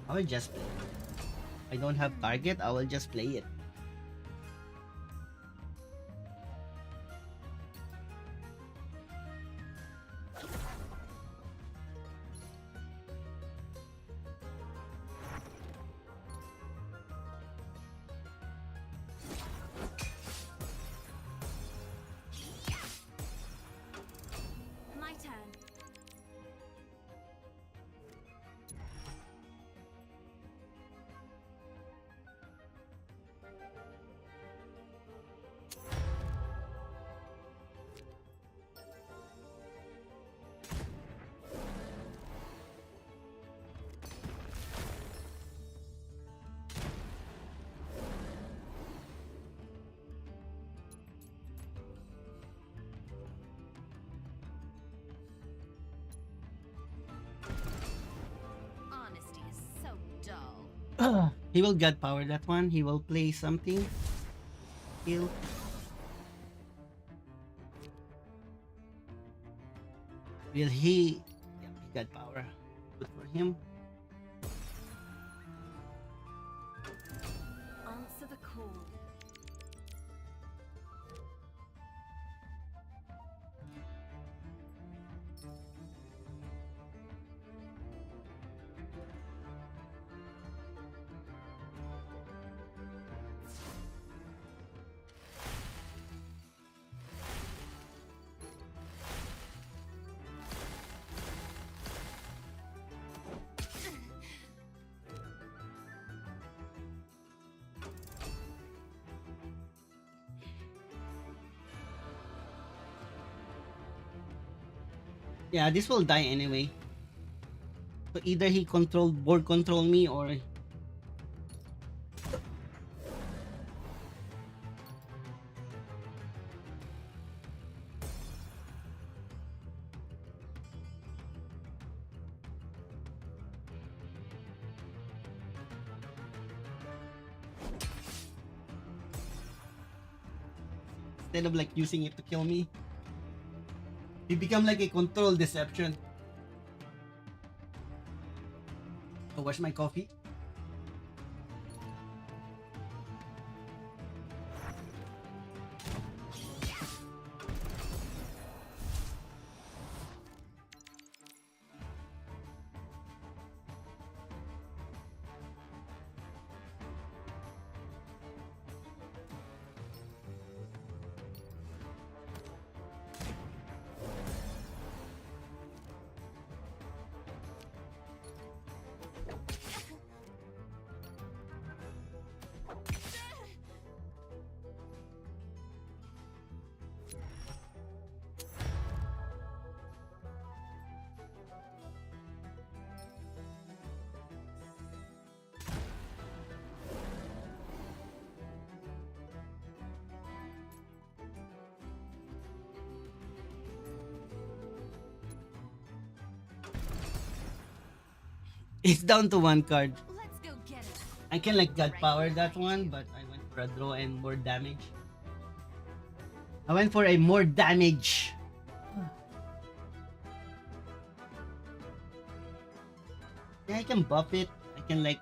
I will just play. I don't have target. I will just play it. My turn. Honesty is so dull. He will God power that one. He will play something. Heal. Will he? Yeah, he got power. Good for him. Answer the call. Yeah, this will die anyway. So either he board control me or instead of like using it to kill me. We become like a control deception. Oh, where's my coffee? It's down to one card. Let's go get it. I can like God power that one, but I went for a draw and more damage. I went for a more damage. Yeah, I can buff it. I can like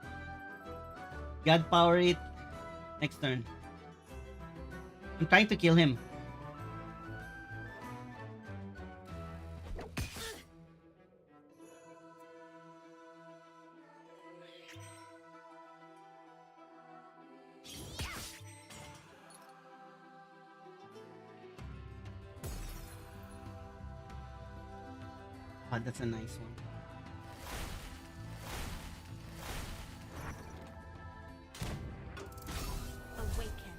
God power it next turn. I'm trying to kill him. Ah, that's a nice one. Awaken.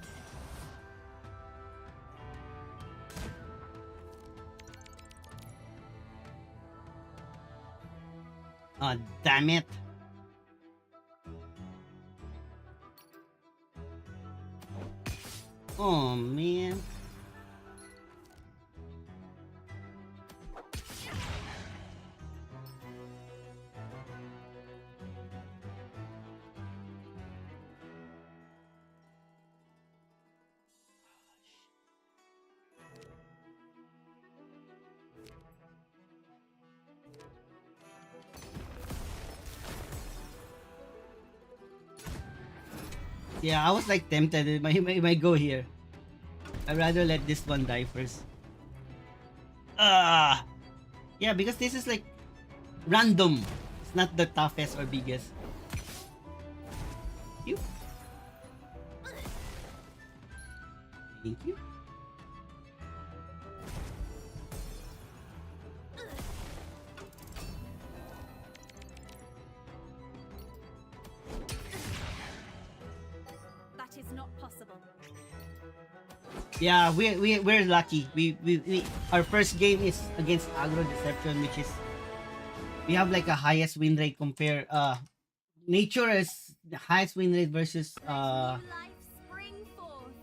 Ah, damn it. Oh man. Yeah, I was like tempted. It might go here. I'd rather let this one die first. Ah! Yeah, because this is like random. It's not the toughest or biggest. You. Thank you. That is not possible. Yeah, we're lucky. We our first game is against Agro Deception, which is we have like a highest win rate compare nature is the highest win rate versus Let new life spring forth.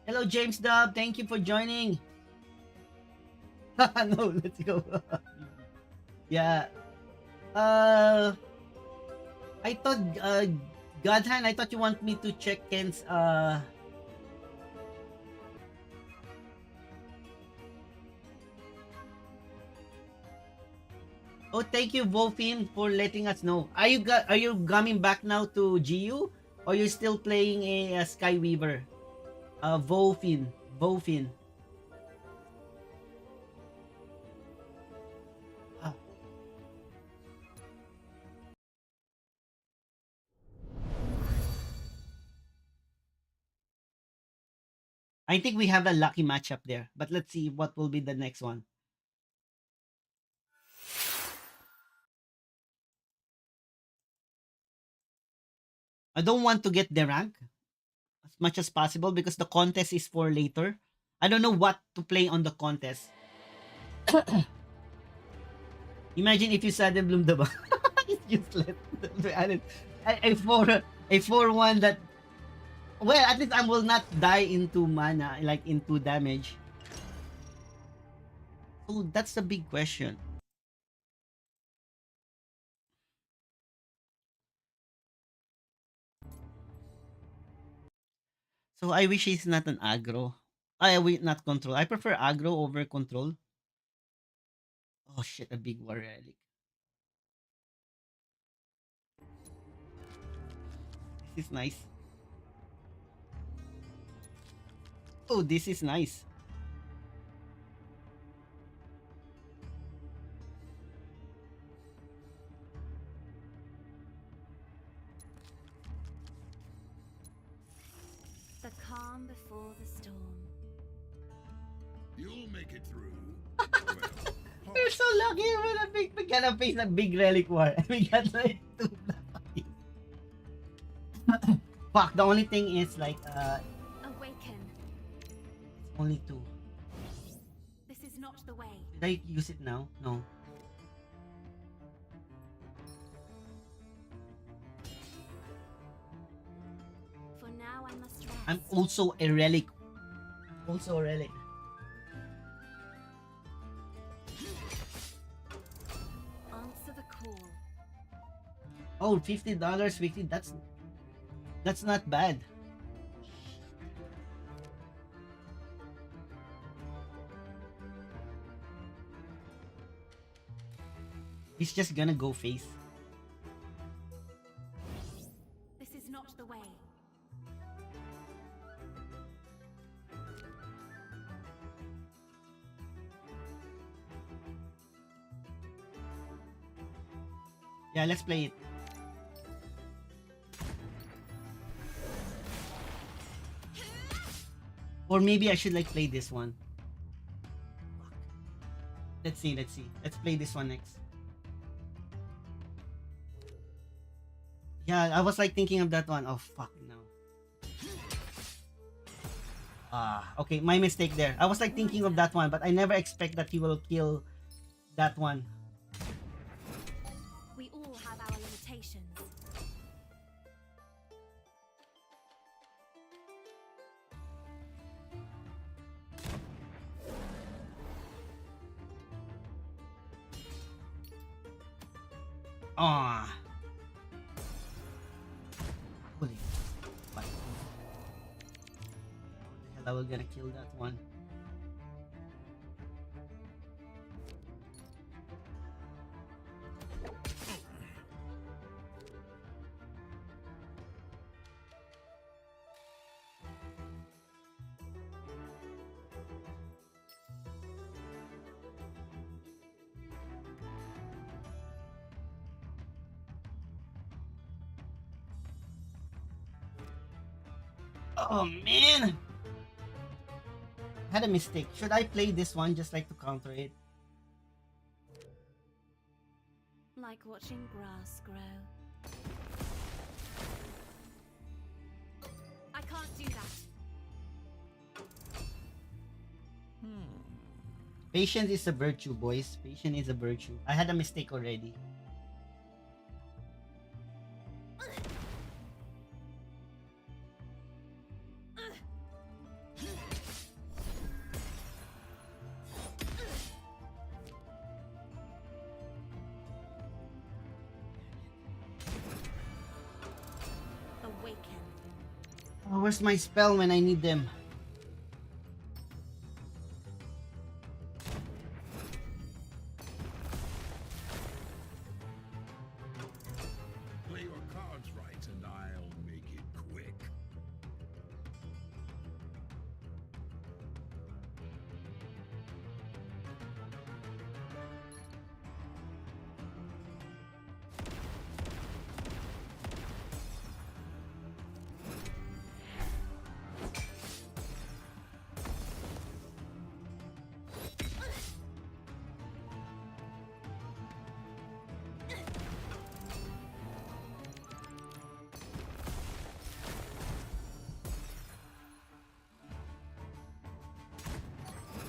hello James Dub, thank you for joining. No, let's go. Yeah. Uh I thought Godhand, I thought you want me to check Ken's Oh, thank you, Wolfin, for letting us know. Are you coming back now to GU, or you still playing a Skyweaver? Wolfin, Wolfin. Ah, I think we have a lucky matchup there, but let's see what will be the next one. I don't want to get the rank as much as possible because the contest is for later. I don't know what to play on the contest. Imagine if you sudden bloom the it's useless. A 4-1 that well, at least I will not die into mana, like into damage. So that's the big question. So I wish he's not an aggro. I wait, not control. I prefer aggro over control. Oh shit, a big war relic. This is nice. Oh, this is nice. The calm before the storm. You'll make it through. We're so lucky with a big, we gotta face a big relic war. We got like two black. Fuck, the only thing is like, Awaken. it's only two. This is not the way. Did I use it now? No. For now, I must rest. I'm also a relic. Also a relic. Answer the call. Oh, $50 weekly. That's not bad. He's just gonna go face. This is not the way. Yeah, let's play it. Or maybe I should like play this one. Let's see, let's see. Let's play this one next. Yeah, I was like thinking of that one. Oh fuck no. Okay, my mistake there. I was like thinking of that one, but I never expect that he will kill that one. We all have our limitations. Ah. Holy fuck. How the hell I was gonna kill that one? Oh man! Had a mistake. Should I play this one just like to counter it? Like watching grass grow. I can't do that. Patience is a virtue, boys. Patience is a virtue. I had a mistake already. Awaken. Oh, where's my spell when I need them? Play your cards right and I'll make it quick.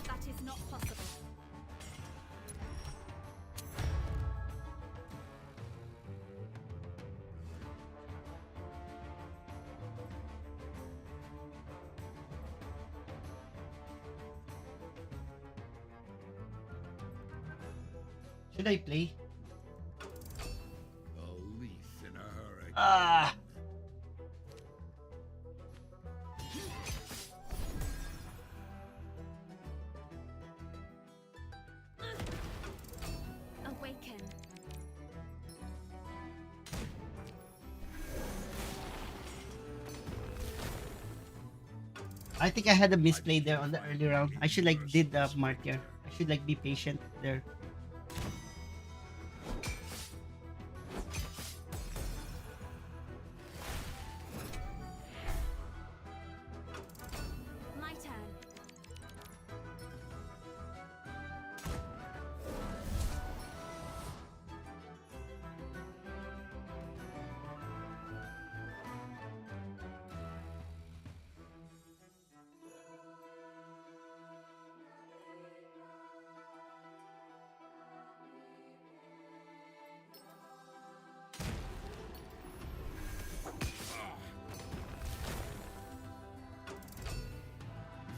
That is not possible. Should I play? A leaf in a hurricane. Ah! I think I had a misplay there on the early round. I should like did the martyr. I should like be patient there. My turn.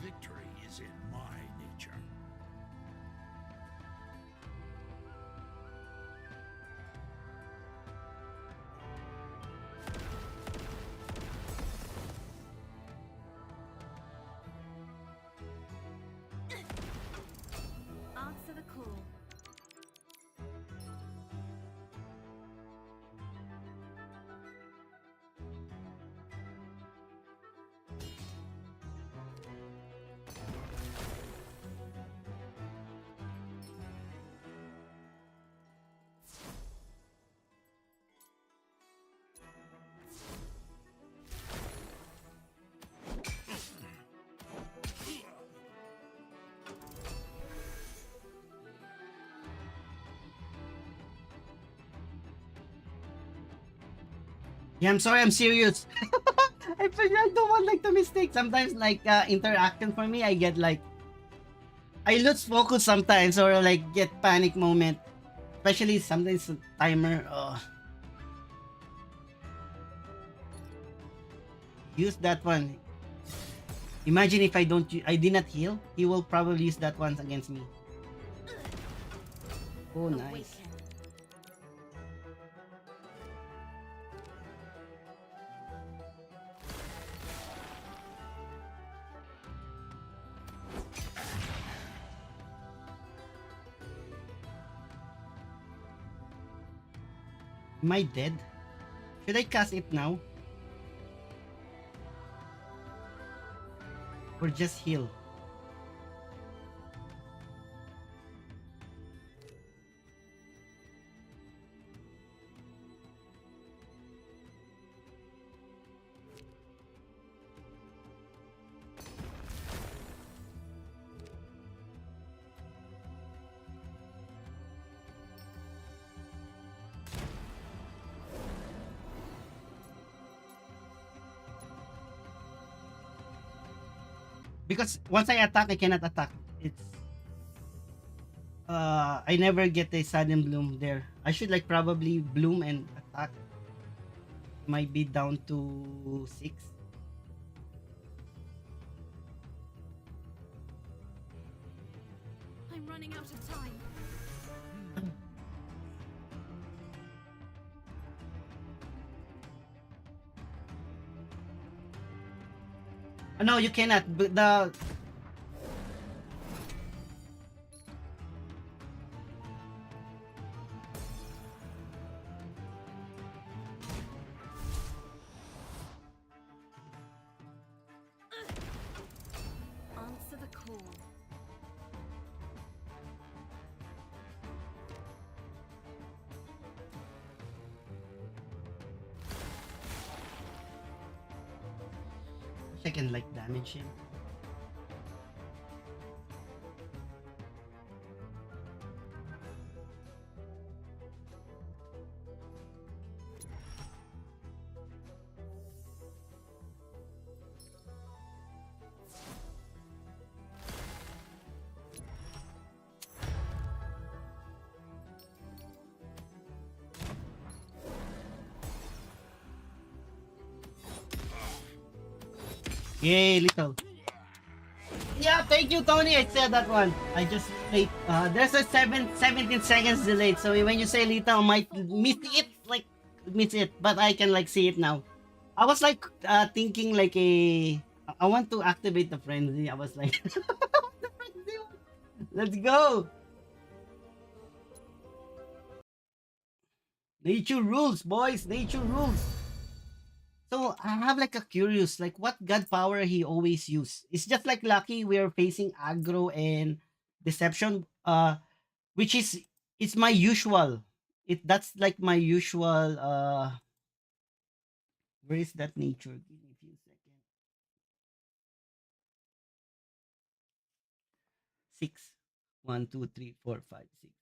Victory is in my nature. Answer the call. Yeah, I'm sorry, I'm serious. I don't want like to mistake. Sometimes like interaction for me, I get like I lose focus sometimes or like get panic moment. Especially sometimes timer. Use that one. Imagine if I did not heal, he will probably use that one against me. Oh, nice. Awaken. Am I dead? Should I cast it now? Or just heal? Because once I attack, I cannot attack. It's I never get a sudden bloom there. I should like probably bloom and attack. Might be down to 6. I'm running out of time. No, you cannot. The Answer the call. I can like damage him. Yay, little. Yeah, thank you, Tony. I said that one. I just played. There's a 17 seconds delayed. So when you say little, I might miss it, but I can like see it now. I was like thinking like I want to activate the frenzy. I was like, let's go. Nature rules, boys. Nature rules. So I have like a curious, like what god power he always use. It's just like Lucky, we're facing aggro and deception, which is it's my usual. That's like my usual. Where is that nature? Give me a few seconds. Six. 1, 2, 3, 4, 5, 6.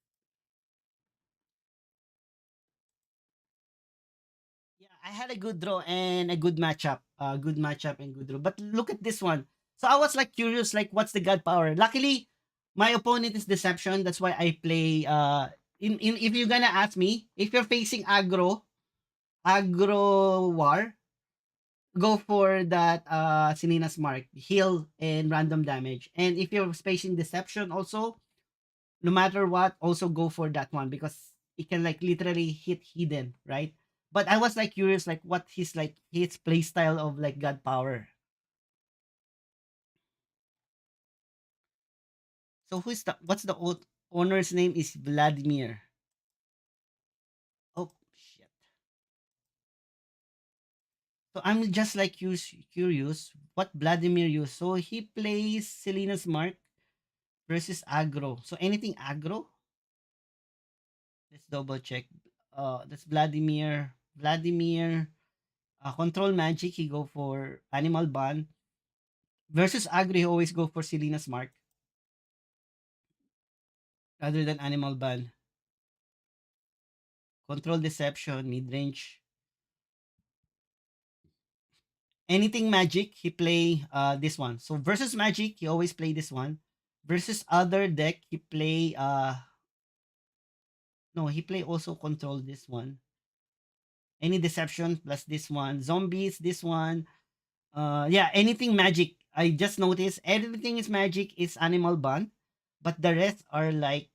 Yeah, I had a good draw and a good matchup. Good matchup and good draw. But look at this one. So I was like curious, like what's the god power? Luckily, my opponent is deception. That's why I play. In if you're gonna ask me, if you're facing aggro war, go for that Selena's Mark, heal and random damage. And if you're facing deception, also no matter what, also go for that one because it can like literally hit hidden, right? But I was like curious, like what his play style of like god power. So what's the owner's name is Vladimir. Oh shit. So I'm just like curious what Vladimir used. So he plays Selena's Mark versus aggro. So anything aggro? Let's double check. That's Vladimir. Vladimir. Control magic. He go for animal ban versus aggro. He always go for Selena's Mark rather than animal ban. Control deception mid range. Anything magic. He play this one. So versus magic. He always play this one. Versus other deck. He play no. He play also control this one. Any deception plus this one. Zombies this one. Yeah, anything magic. I just noticed everything is magic is animal ban, but the rest are like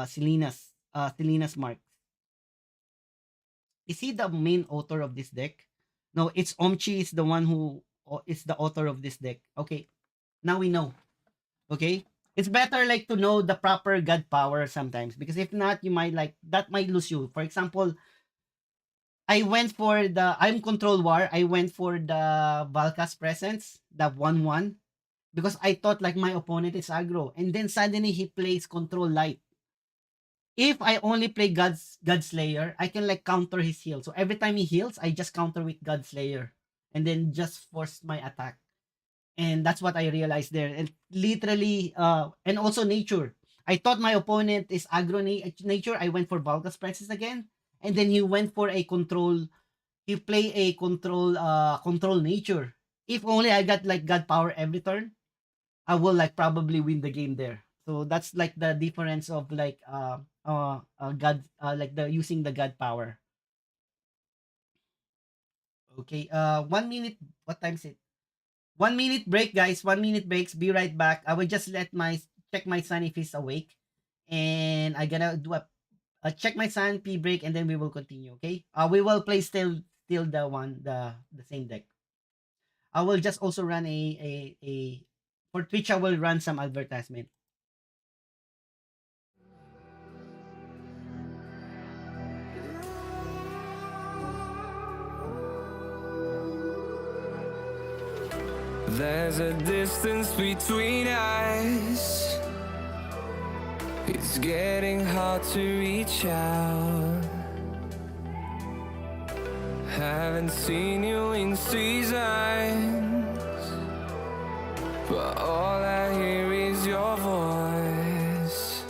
Selena's marks. Is he the main author of this deck? No, it's Omchi is the one who is the author of this deck. Okay, now we know. Okay, it's better like to know the proper god power sometimes because if not, you might like that might lose you. For example, I went for the I'm Control War. I went for the Valkas Presence, the 1-1, because I thought like my opponent is aggro. And then suddenly he plays Control Light. If I only play God Slayer, I can like counter his heal. So every time he heals, I just counter with God Slayer. And then just force my attack. And that's what I realized there. And literally, and also nature. I thought my opponent is aggro nature. I went for Valkas Presence again. And then he went for a control. He play a control nature. If only I got like god power every turn, I will like probably win the game there. So that's like the difference of like god like the using the god power. Okay, 1 minute. What time is it? 1 minute break, guys. 1 minute breaks. Be right back. I will just let my check my son if he's awake, and I gonna do a check my son pee break, and then we will continue. Okay. We will play still the same deck. I will just also run a for Twitch. I will run some advertisement. There's a distance between us. It's getting hard to reach out. Haven't seen you in seasons, but all I hear is your voice.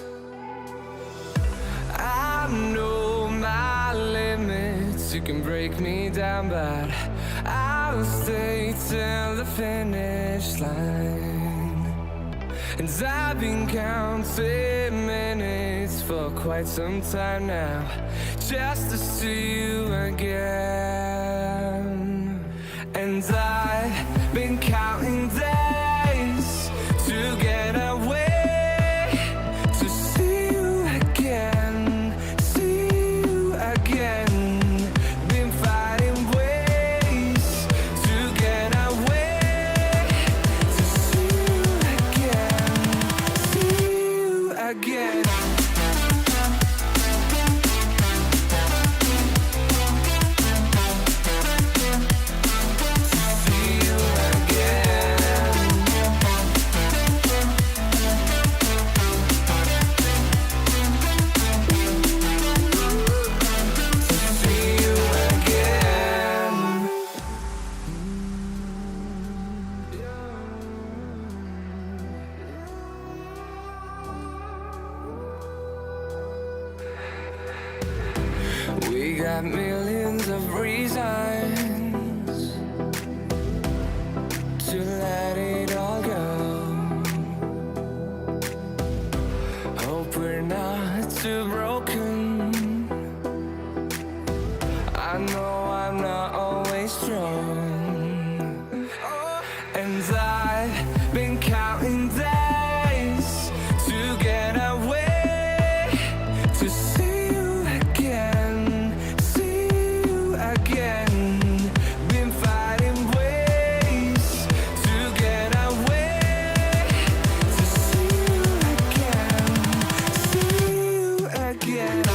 I know my limits. You can break me down, but I'll stay till the finish line. And I've been counting minutes for quite some time now, just to see you again. And I've been counting days to get away, to see you again, see you again. Been fighting ways to get away, to see you again, see you again. got millions of reasons to let it all go. Hope we're not too broken. I know I'm not always strong, and I've been counting days to get away, to see you again, see you again. Been fighting ways to get away, to see you again, see you again.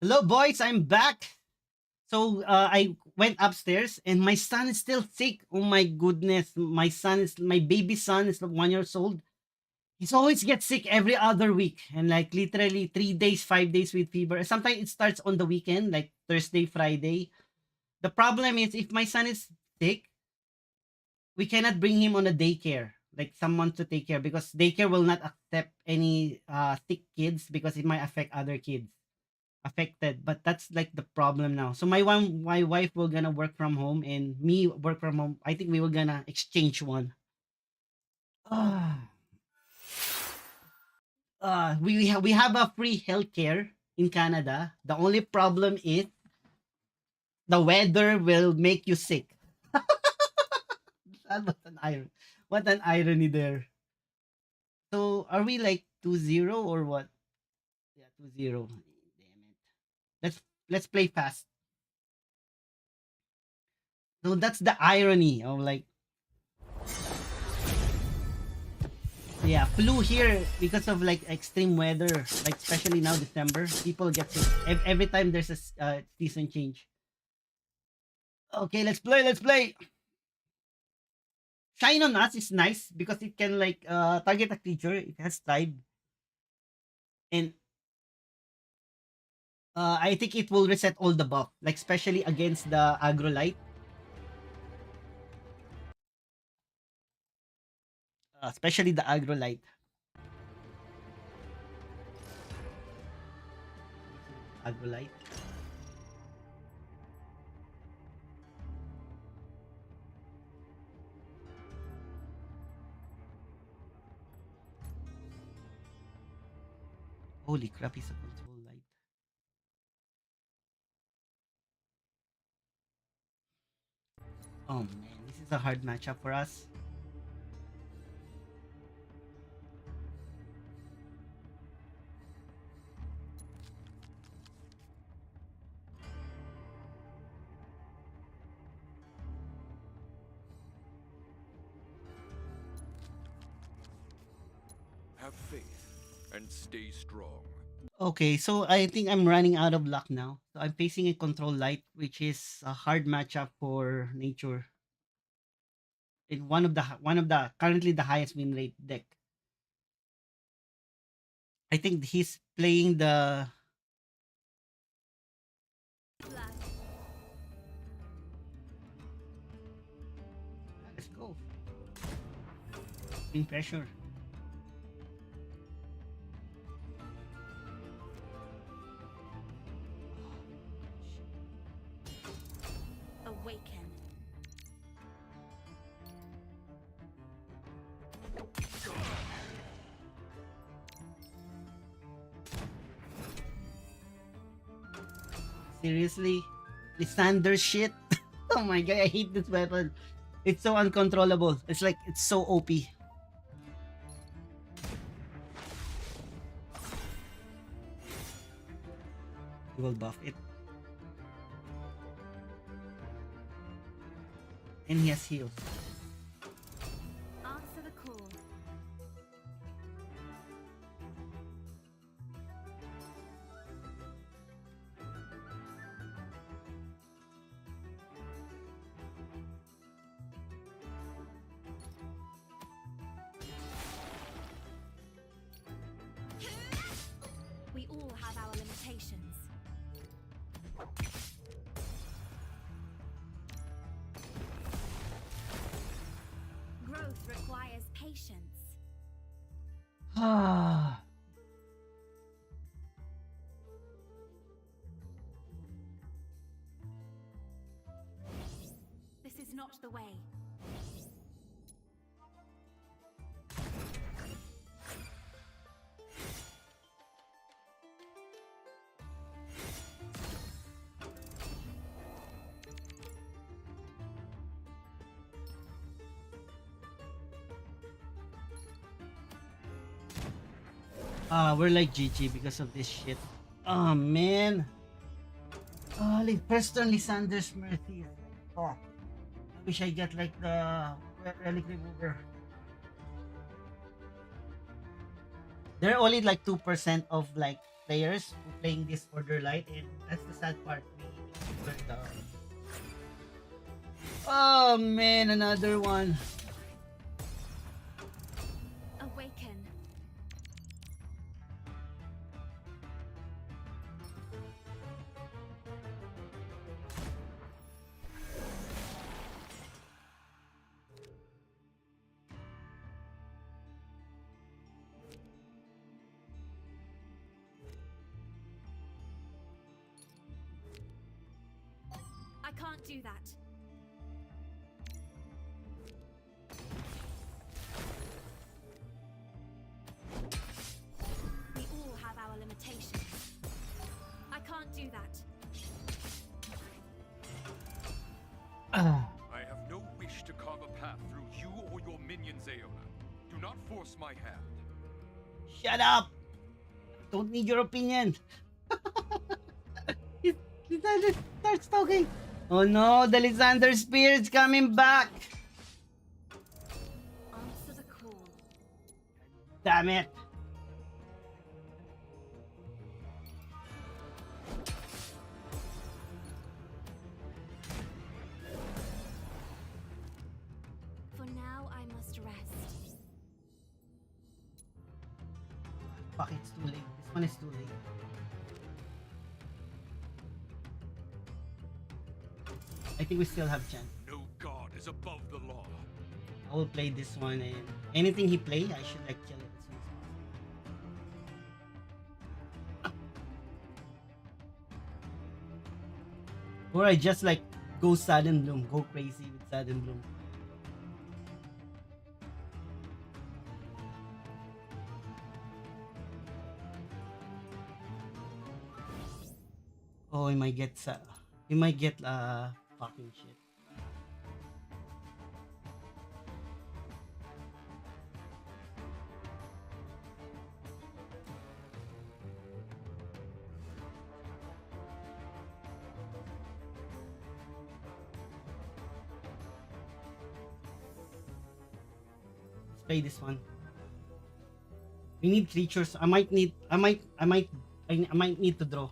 Hello, boys. I'm back. So I went upstairs, and my son is still sick. Oh my goodness, my baby son is 1 year old. He's always gets sick every other week, and like literally 3 days, 5 days with fever. Sometimes it starts on the weekend, like Thursday, Friday. The problem is if my son is sick, we cannot bring him on a daycare, like someone to take care, because daycare will not accept any sick kids because it might affect other kids affected. But that's like the problem now. So my wife will gonna work from home and me work from home. I think we were gonna exchange one. Ah. We have a free healthcare in Canada. The only problem is the weather will make you sick. What an irony. What an irony there. So are we like 2-0 or what? Yeah, 2-0. Damn it. Let's play fast. So that's the irony of like, yeah, flu here because of like extreme weather, like especially now December, people get sick every time there's a season change. Okay, let's play. Let's play. Shine on Us is nice because it can like target a creature. It has stride, and I think it will reset all the buff, like especially against the aggro light. Especially the aggro light. Aggro light. Holy crap, he's a control light. Oh man, this is a hard matchup for us. Have faith and stay strong. Okay, so I think I'm running out of luck now. So I'm facing a control light, which is a hard matchup for nature. In one of the currently the highest win rate deck. I think he's playing the Flag. let's go. In pressure. Awaken. Seriously? Lysander shit? Oh my god, I hate this weapon. It's so uncontrollable. It's like, it's so OP. You will buff it. And he has heals. requires patience. Ah. This is not the way. We're like GG because of this shit. Oh man. Oh, like Preston Lysander's Mercy. Oh, I wish I get like the relic remover. There are only like 2% of like players who playing this Order Light, and that's the sad part. We burned down. Oh man, another one. Awaken. I can't do that. We all have our limitations. I can't do that. I have no wish to carve a path through you or your minions, Aeona. Do not force my hand. Shut up! Don't need your opinion. Lysander starts talking. Oh no, the Lysander Spear is coming back. Answer the call. Damn it. For now, I must rest. Fuck, it's too late. This one is too late. I think we still have chance. No god is above the law. I will play this one, and anything he play, I should like kill it as soon as possible. Or I just like go Sudden Bloom, go crazy with Sudden Bloom. Oh, he might get fucking shit. Let's play this one. We need creatures. I might need to draw.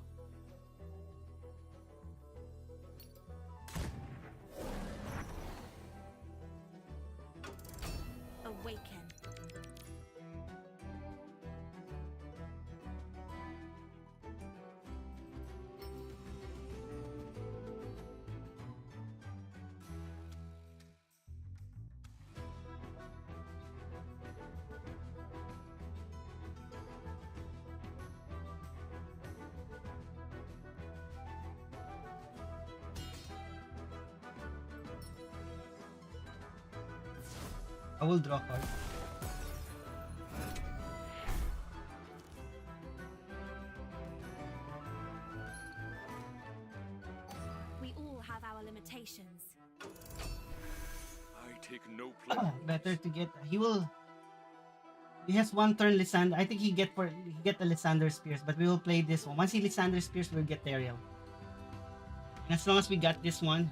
Awaken. I will draw a card. We all have our limitations. I take no pleasure. Better to get. He has one turn Lysander. I think he get the Lysander Spears, but we will play this one. Once he Lysander Spears, we'll get Teriel. And as long as we got this one,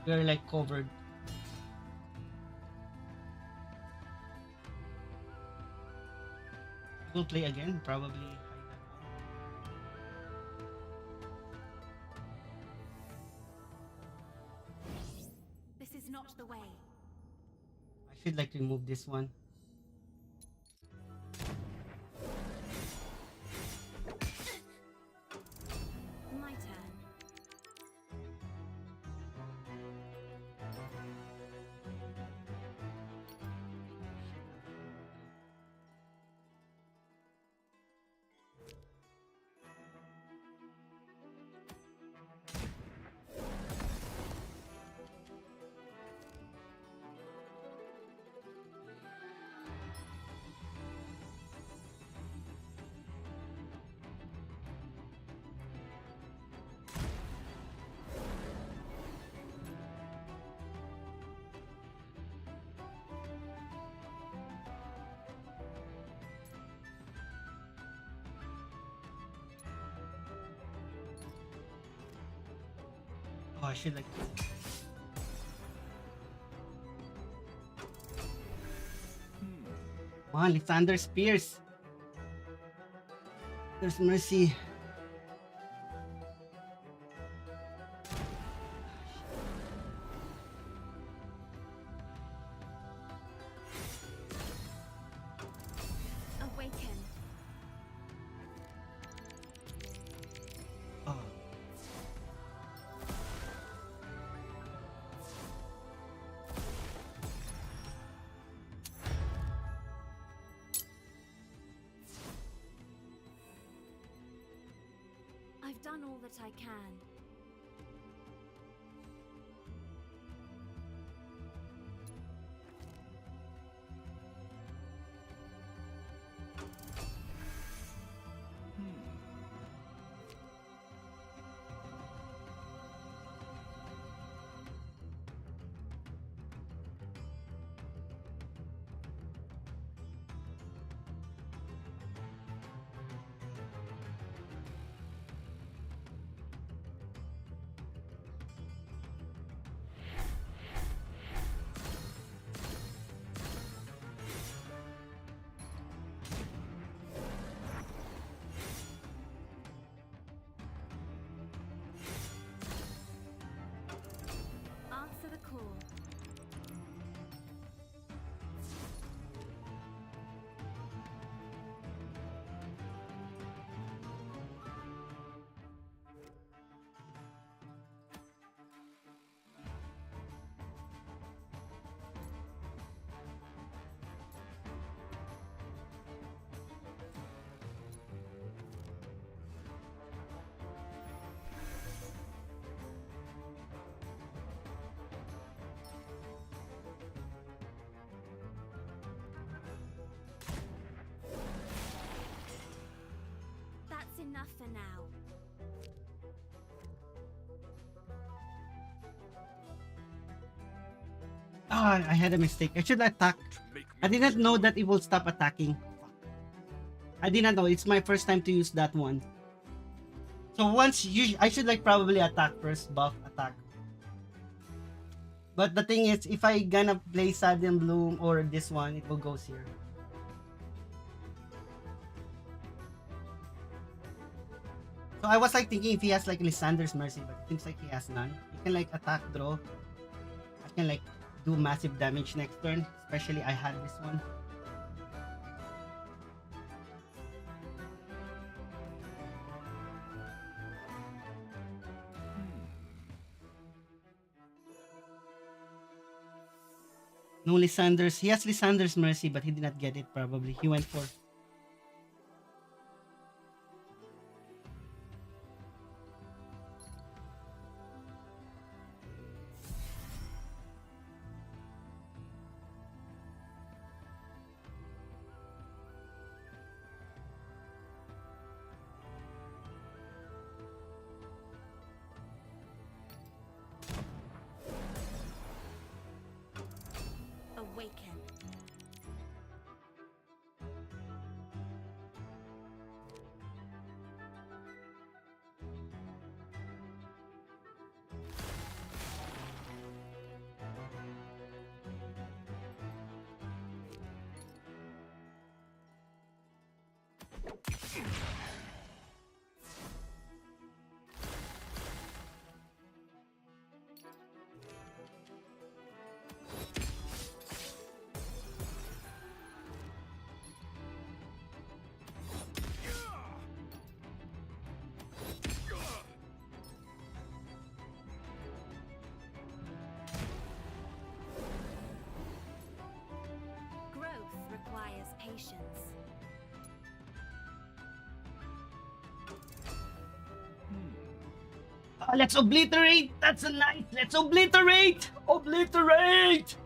we're like covered. We'll play again, probably. This is not the way. I should like remove this one. My turn. I should like. Come on, Lysander Spears. There's Mercy. Awaken. Oh. I've done all that I can. Answer the call. That's enough for now. Ah, I had a mistake. I should attack. Make me I did not know that it will stop attacking. I did not know. It's my first time to use that one. So once you, I should like probably attack first, buff, attack. But the thing is, if I gonna play Sudden Bloom or this one, it will go here. So I was like thinking if he has like Lysander's Mercy, but it seems like he has none. He can like attack, draw. I can like do massive damage next turn. Especially I had this one. No Lysander's. He has Lysander's Mercy, but he did not get it probably. He went for... Awaken. Growth requires patience. let's obliterate! That's a nice! Let's obliterate! Obliterate!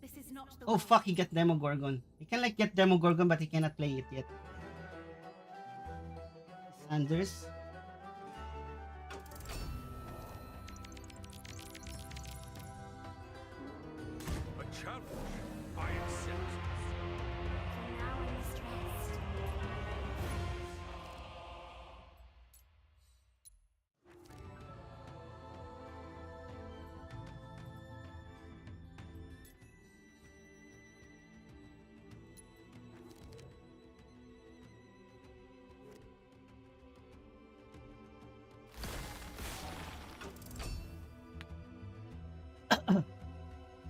This is not the Oh way. fuck, he got Demogorgon. He can like get Demogorgon, but he cannot play it yet. Sanders. a challenge. I accept. For now I must rest.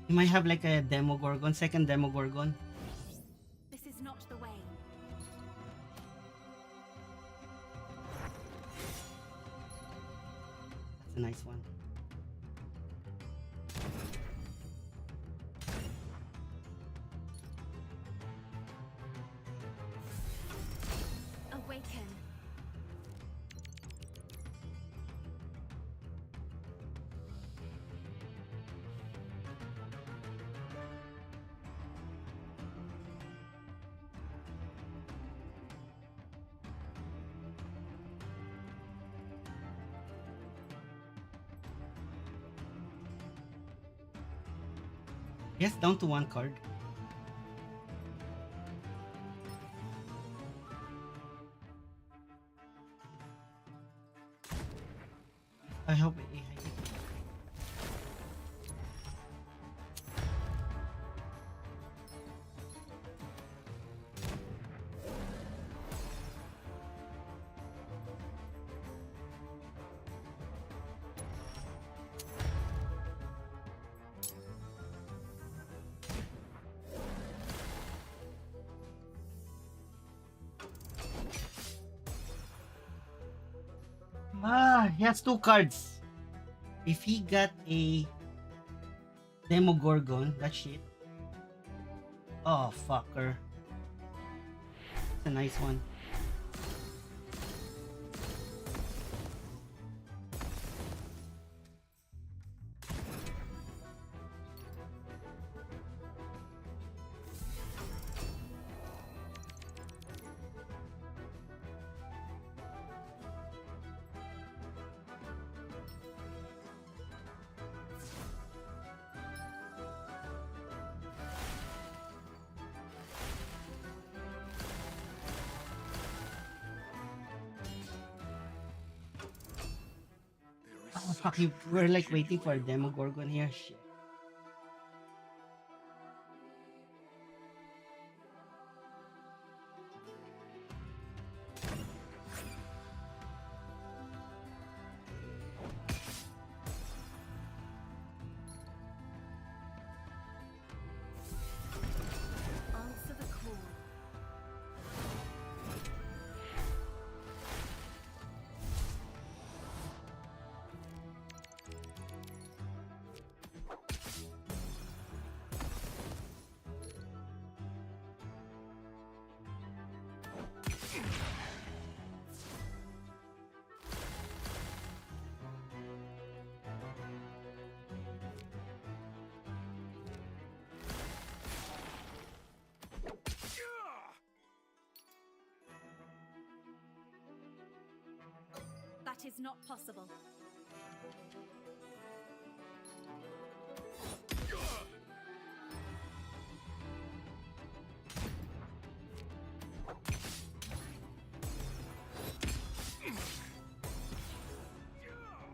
You might have like a Demogorgon, second Demogorgon. This is not the way. That's a nice one. Awaken. Yes, down to one card. I hope it. He has two cards. If he got a Demogorgon, that shit. Oh, fucker. That's a nice one. Oh, fuck you. We're like waiting for a Demogorgon here. Shit. Answer the call. That is not possible.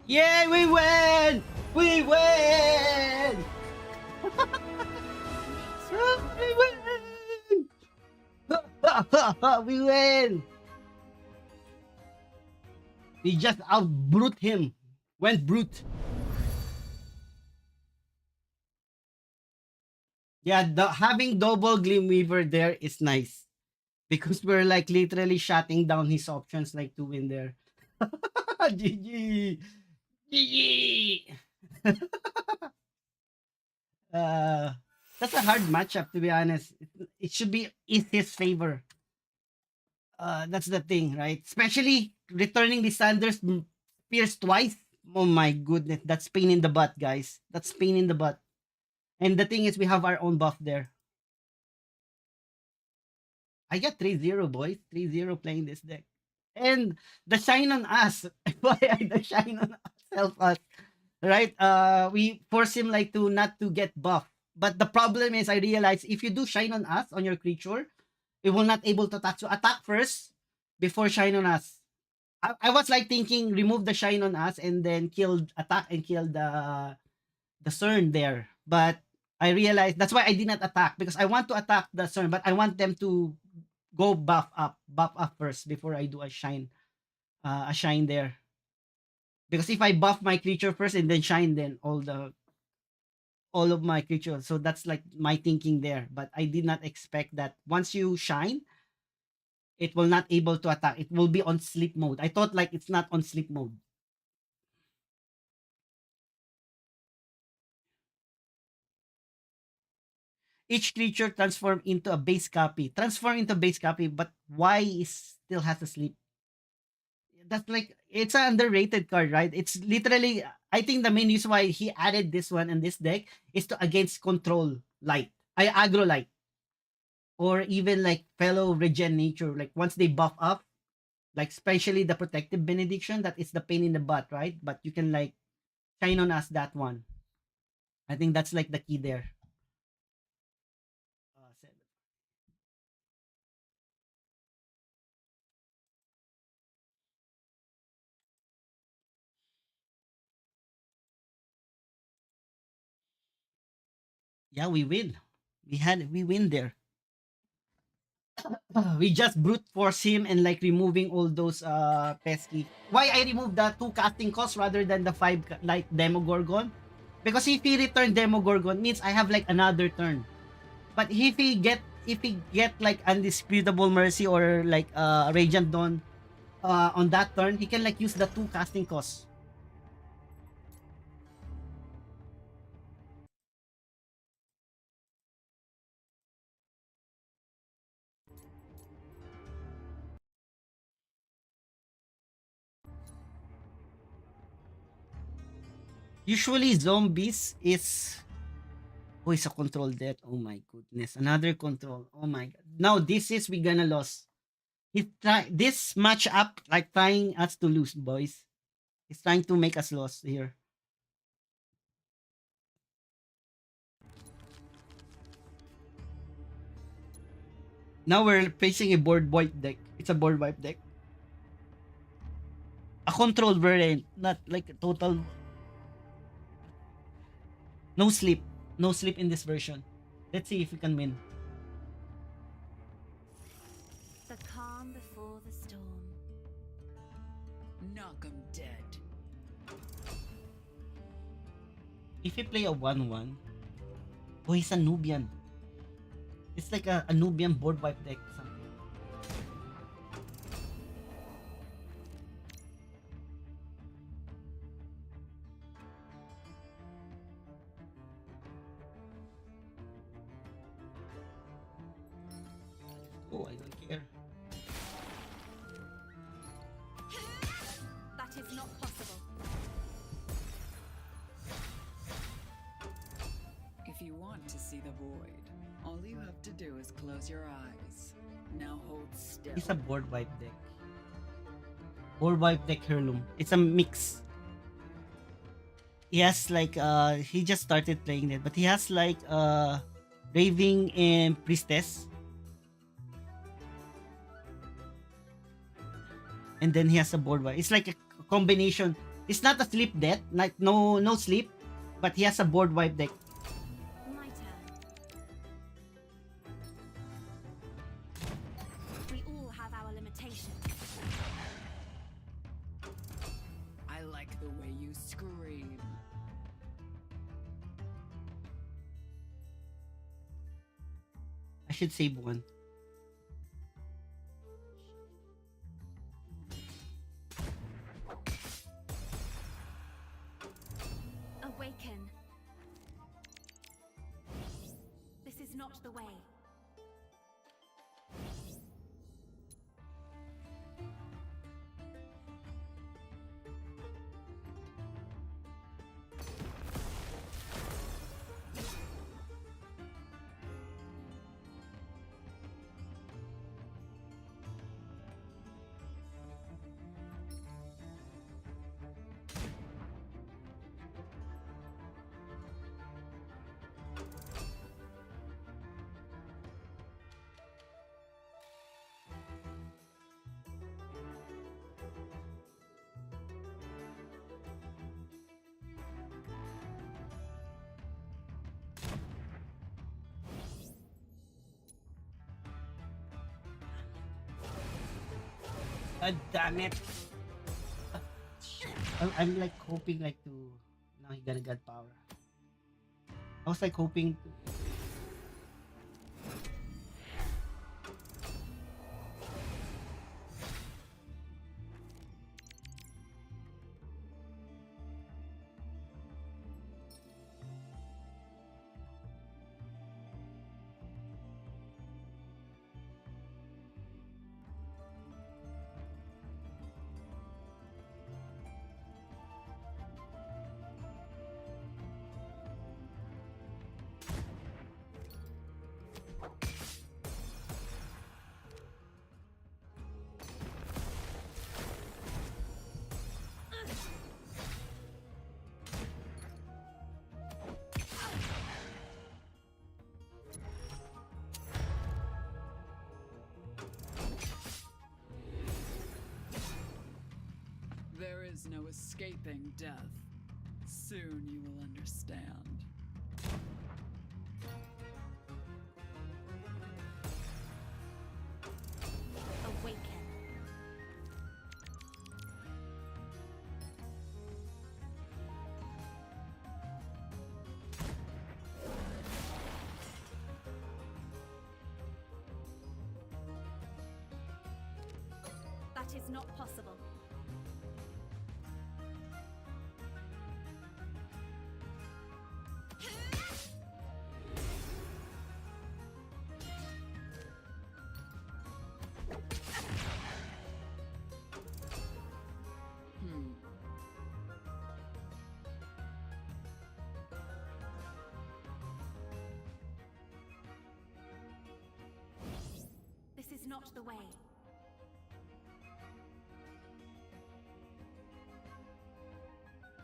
Yeah, we win! We win! We win! We win! We just out-brute him. Went brute. Yeah, having double Gleamweaver there is nice. Because we're like literally shutting down his options like to win there. GG! GG! That's a hard matchup to be honest. It should be in his favor. That's the thing, right? Especially returning the Sanders Pierce twice. Oh my goodness, that's pain in the butt, guys. That's pain in the butt. And the thing is, we have our own buff there. I got 3-0, boys. 3-0 playing this deck. And the shine on us. FYI, the shine on us help us. Right? We force him like to not to get buff. But the problem is, I realize if you do shine on us on your creature, it will not able to attack. So attack first before shine on us. I was like thinking remove the shine on us and then attack and kill the CERN there. But I realized that's why I did not attack because I want to attack the CERN, but I want them to go buff up first before I do a shine there. Because if I buff my creature first and then shine, then all the all of my creatures. So that's like my thinking there. But I did not expect that once you shine, it will not able to attack. It will be on sleep mode. I thought like it's not on sleep mode. Each creature transform into a base copy. Transform into base copy, but why is still has to sleep? That's like it's an underrated card, right? It's literally I think the main reason why he added this one in this deck is to against control light. I aggro light. Or even like fellow regen nature. Like once they buff up, like especially the protective benediction, that is the pain in the butt, right? But you can like shine on us that one. I think that's like the key there. Yeah, we win. We win there. We just brute force him and like removing all those pesky. Why I removed the 2 casting costs rather than the 5 like Demogorgon? Because if he return Demogorgon means I have like another turn. But if he get like Undisputable Mercy or like Radiant Dawn on that turn, he can like use the 2 casting costs. Usually zombies is oh, it's a control death. Oh my goodness. Another control. Oh my god. Now this is we gonna lose. He try this match up like trying us to lose, boys. He's trying to make us lose here. Now we're facing a board wipe deck. It's a board wipe deck. A control variant, not like a total. No sleep. No sleep in this version. Let's see if we can win. The calm before the storm. Knock 'em dead. If we play a 1-1, oh, he's a Nubian. It's like a Nubian board wipe deck. Something. Oh, I don't care. That is not possible. If you want to see the void, all you have to do is close your eyes. Now hold still. It's a board wipe deck. Board wipe deck heirloom. It's a mix. He has like he just started playing it, but he has like Raving and Priestess. And then he has a board wipe. It's like a combination. It's not a sleep deck, like no sleep, but he has a board wipe deck. My turn. We all have our limitations. I like the way you scream. I should save one. Awaken. This is not the way. God damn it. I'm like hoping like to now he gonna get power. I was like hoping. There is no escaping death. Soon you will understand. Awaken. That is not possible. Hmm. This is not the way.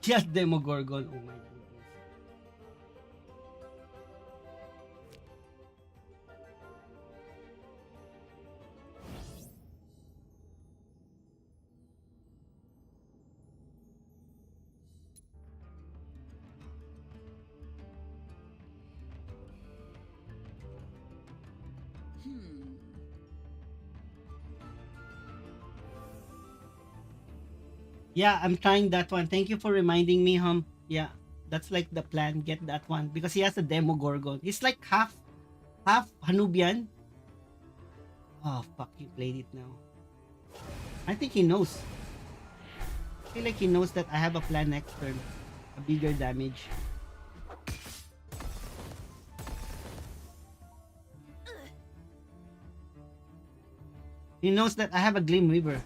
Just Demogorgon. Oh my goodness. Hmm. Yeah, I'm trying that one. Thank you for reminding me, Yeah, that's like the plan. Get that one because he has a Demogorgon. He's like half Hanubian. Oh fuck, you played it now. I think he knows. I feel like he knows that I have a plan next turn. A bigger damage. He knows that I have a Gleam Weaver.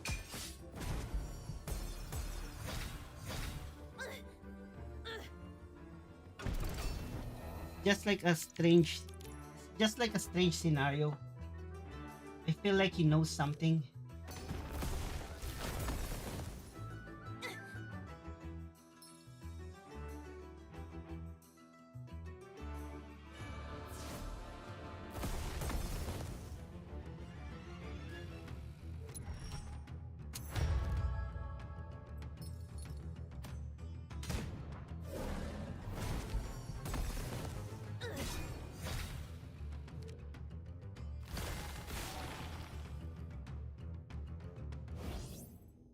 Just like a strange scenario. I feel like he knows something.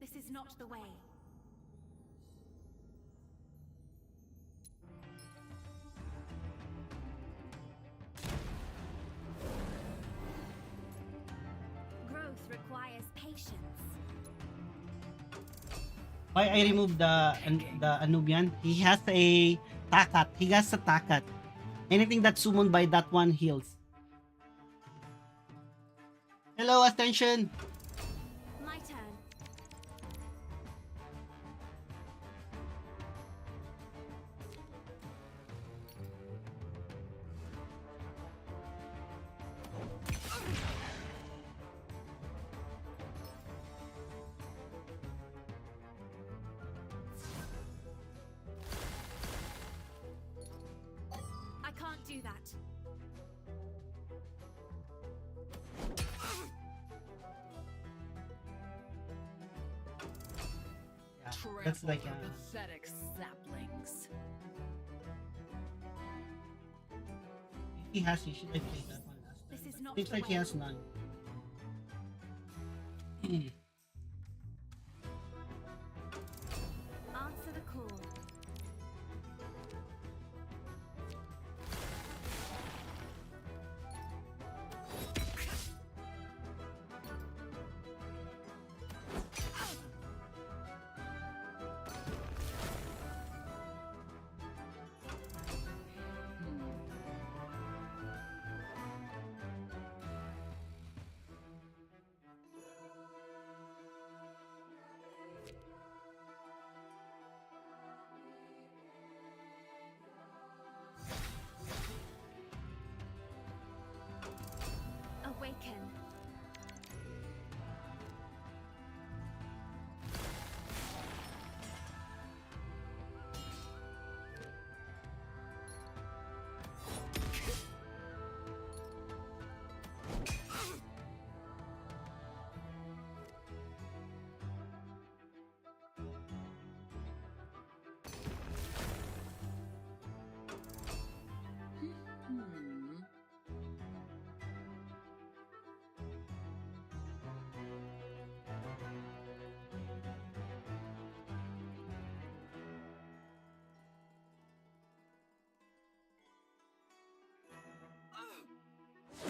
This is not the way. Growth requires patience. Why I removed the Anubian? He has a Takat. He has a Takat. Anything that's summoned by that one heals. Hello, attention. My turn. I can't do that. Yeah, that's like Trample the pathetic saplings. if he has, he should have played that one last time. This is not Seems the like he way. has none. Answer the call.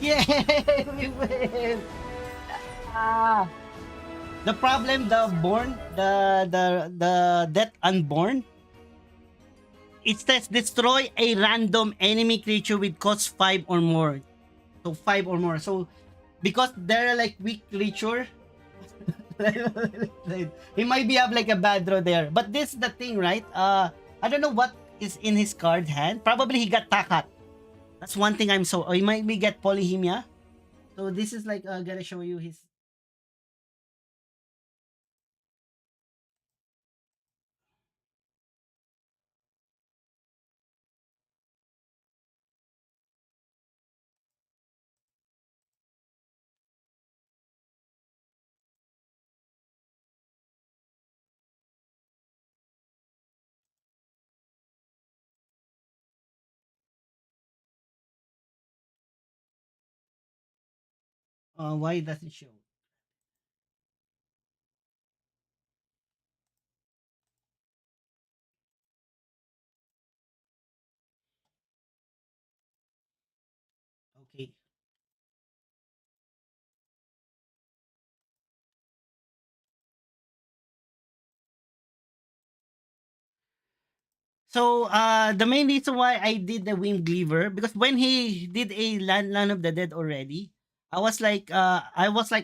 Yeah, we win. Ah, the problem, the born, the death unborn. It says destroy a random enemy creature with cost 5 or more. So 5 or more. So because they're like weak creature, he might be have like a bad draw there. But this is the thing, right? I don't know what is in his card hand. Probably he got Takat. That's one thing I'm so. Or he might be get Polyhemia. So this is like gonna show you his. Why does it show? Okay. So the main reason why I did the Wind Cleaver, because when he did a Land of the Dead already, I was like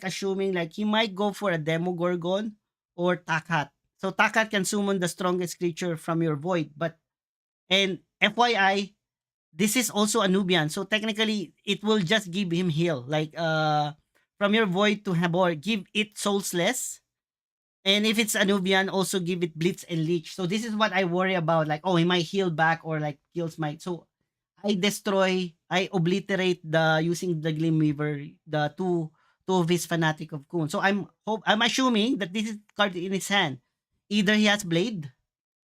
assuming like he might go for a Demogorgon or Takat. So Takat can summon the strongest creature from your void, but and FYI, this is also a Nubian, so technically it will just give him heal, like from your void to Habor, give it Soulsless. And if it's a Nubian, also give it Blitz and Leech. So this is what I worry about. Like, oh, he might heal back or like kills my. So I obliterate the using the Glimweaver, the two of his Fanatic of Kun. So I'm assuming that this is card in his hand. Either he has Blade,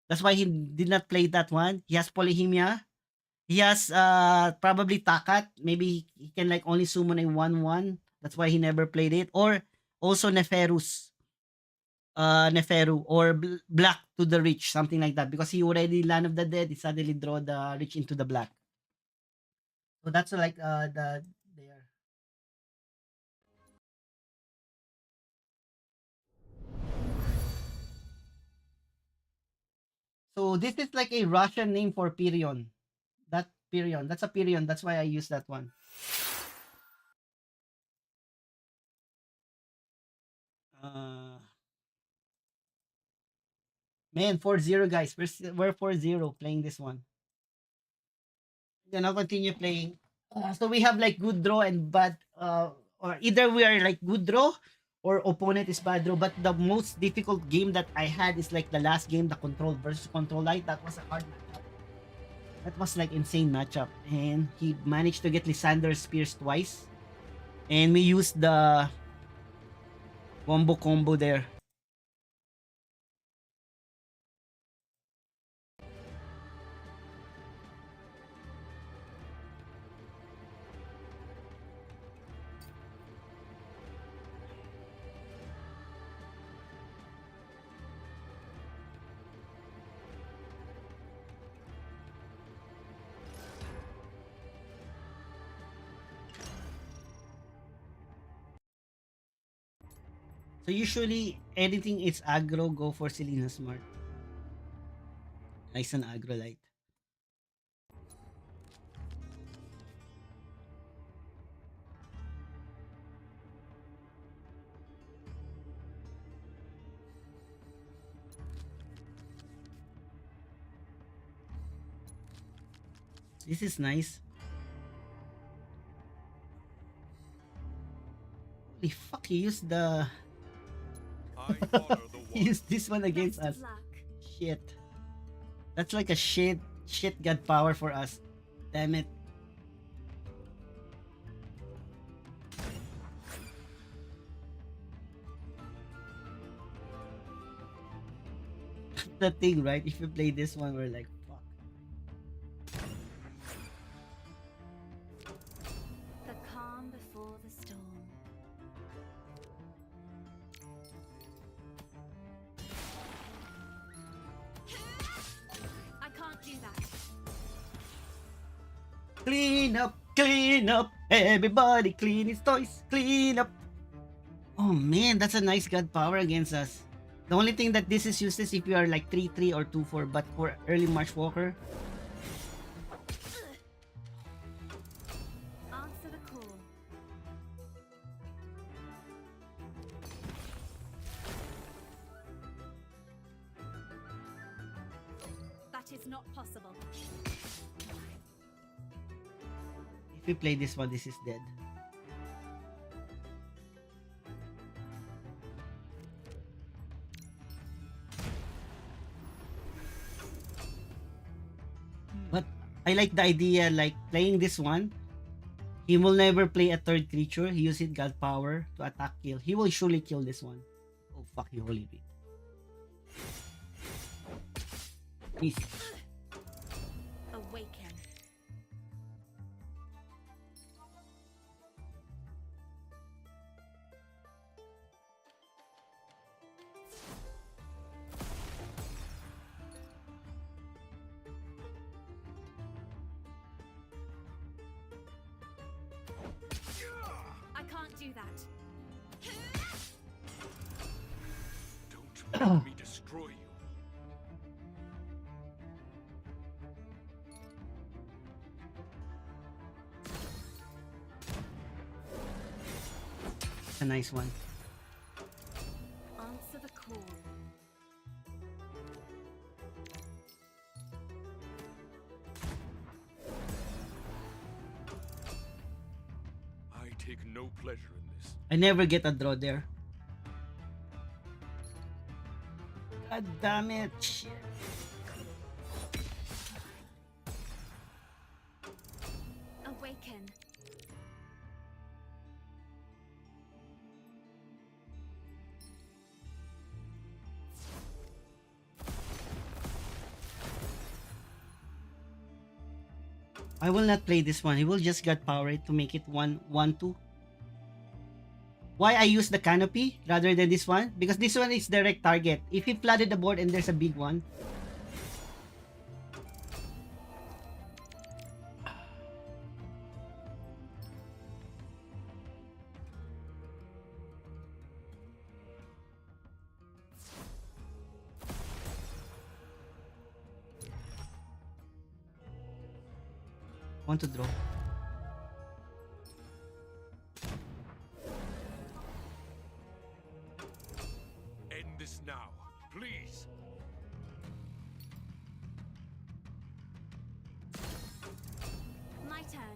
that's why he did not play that one. He has Polyhemia. He has probably Takat. Maybe he can like only summon a 1/1. That's why he never played it. Or also Neferus. Neferu or Black to the Rich, something like that. Because he already Land of the Dead, he suddenly draw the Rich into the Black. So that's like the there. So this is like a Russian name for Pirion. That Pirion, that's a Pirion. That's why I use that one. Uh, man, 4-0 guys. We're 4-0 playing this one. Then I'll continue playing. So we have like good draw and bad or either we are like good draw or opponent is bad draw. But the most difficult game that I had is like the last game, the Control versus Control Light. That was a hard matchup. That was like insane matchup. And he managed to get Lysander Spears twice. And we used the wombo combo there. So usually anything is aggro, go for Selena Smart. Nice and aggro light. This is nice. Holy fuck, he used the I honor the he one. used this one against Best us. of luck. Shit. That's like a shit god power for us. Damn it. The thing, right? If you play this one, we're like, fuck. The calm before the storm. I can't do that. Clean up. Clean up, everybody clean his toys, clean up. Oh man, that's a nice god power against us. The only thing that this is useless if you are like 3-3 or 2-4, but for early March Walker, Answer the call. That is not possible. if we play this one, this is dead. But I like the idea, like playing this one. He will never play a third creature. He uses god power to attack kill. He will surely kill this one. Oh fuck you, holy beat. Please. Awaken. I can't do that. Don't make me destroy you. A nice one. Answer the call. I take no pleasure in this. I never get a draw there. God damn it. Shit. Awaken. I will not play this one. He will just get power it to make it 1-1-2. Why I use the canopy rather than this one? Because this one is direct target. If he flooded the board and there's a big one. Want to draw. End this now, please. My turn.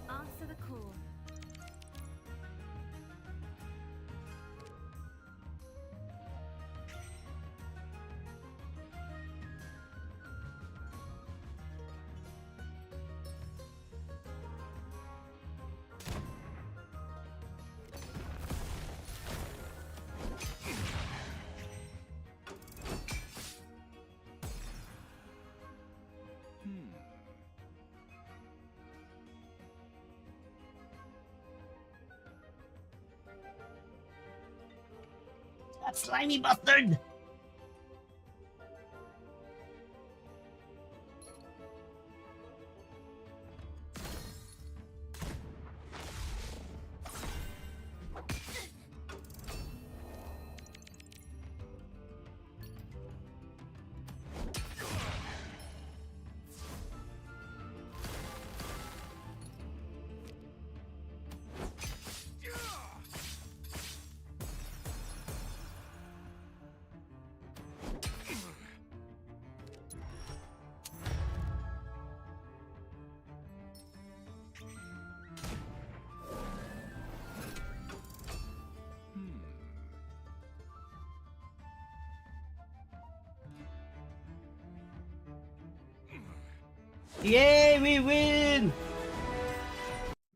Answer the call. That slimy bastard! Yay, we win!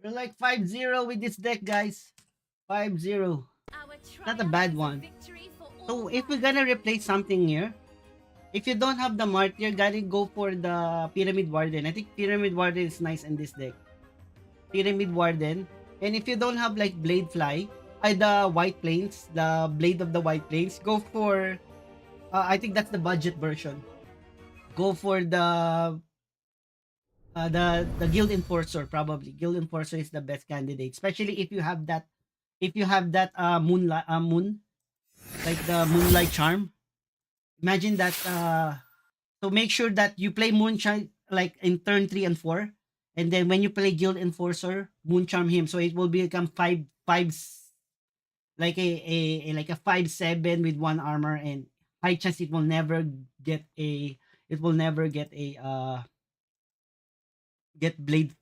We're like 5-0 with this deck, guys. 5-0. Not a bad one. So if we're gonna replace something here, if you don't have the Martyr, gotta go for the Pyramid Warden. I think Pyramid Warden is nice in this deck. Pyramid Warden. And if you don't have like Blade Fly, the White Plains, the Blade of the White Plains, go for, I think that's the budget version. Go for the Guild Enforcer, probably. Guild Enforcer is the best candidate, especially if you have that, moon, like the Moonlight Charm. Imagine that. So make sure that you play Moonshine like in turn 3 and 4, and then when you play Guild Enforcer, Moon Charm him, so it will become like a 5/7 with 1 armor, and high chance it will never get a get blade.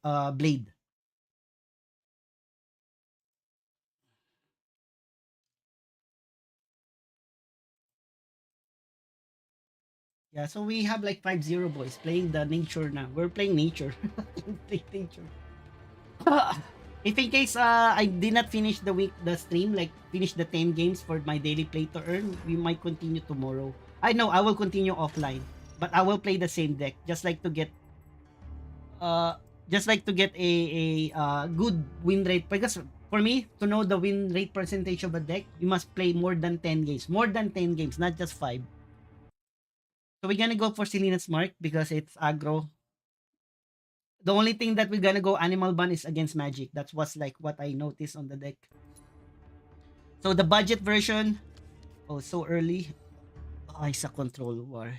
Yeah, so we have like 5-0 boys playing the nature now. We're playing nature. Play nature. If in case I did not finish the stream, like finish the 10 games for my daily play to earn, we might continue tomorrow. I know I will continue offline, but I will play the same deck uh just like to get a good win rate, because for me to know the win rate percentage of a deck, you must play more than 10 games. More than 10 games, not just 5. So we're gonna go for Selena's Mark because it's aggro. The only thing that we're gonna go Animal Ban is against Magic. That's what's like what I noticed on the deck. So the budget version, oh, so early. Oh, it's a control war.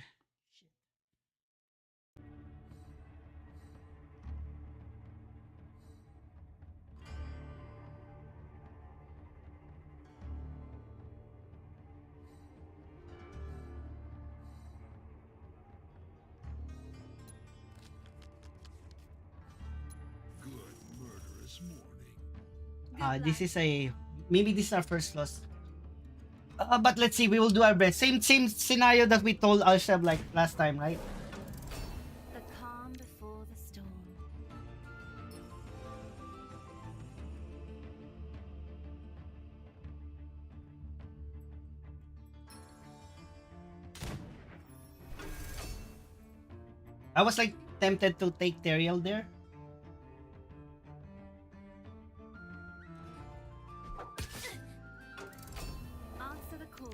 Good murderous morning. This is a, maybe this is our first loss. But let's see, we will do our best. Same scenario that we told ourselves like last time, right? The calm before the storm. I was like tempted to take Teriel there. Answer the call.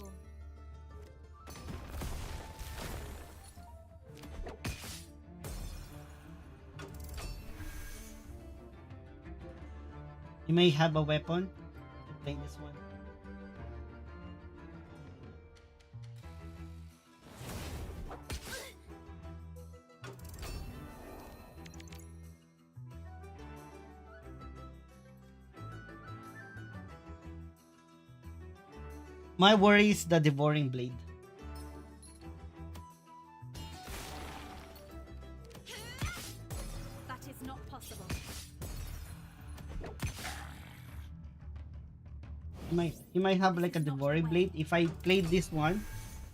You may have a weapon to play this one. My worry is the Devouring Blade. That is not possible. He might have like a Devouring Blade. If I played this one,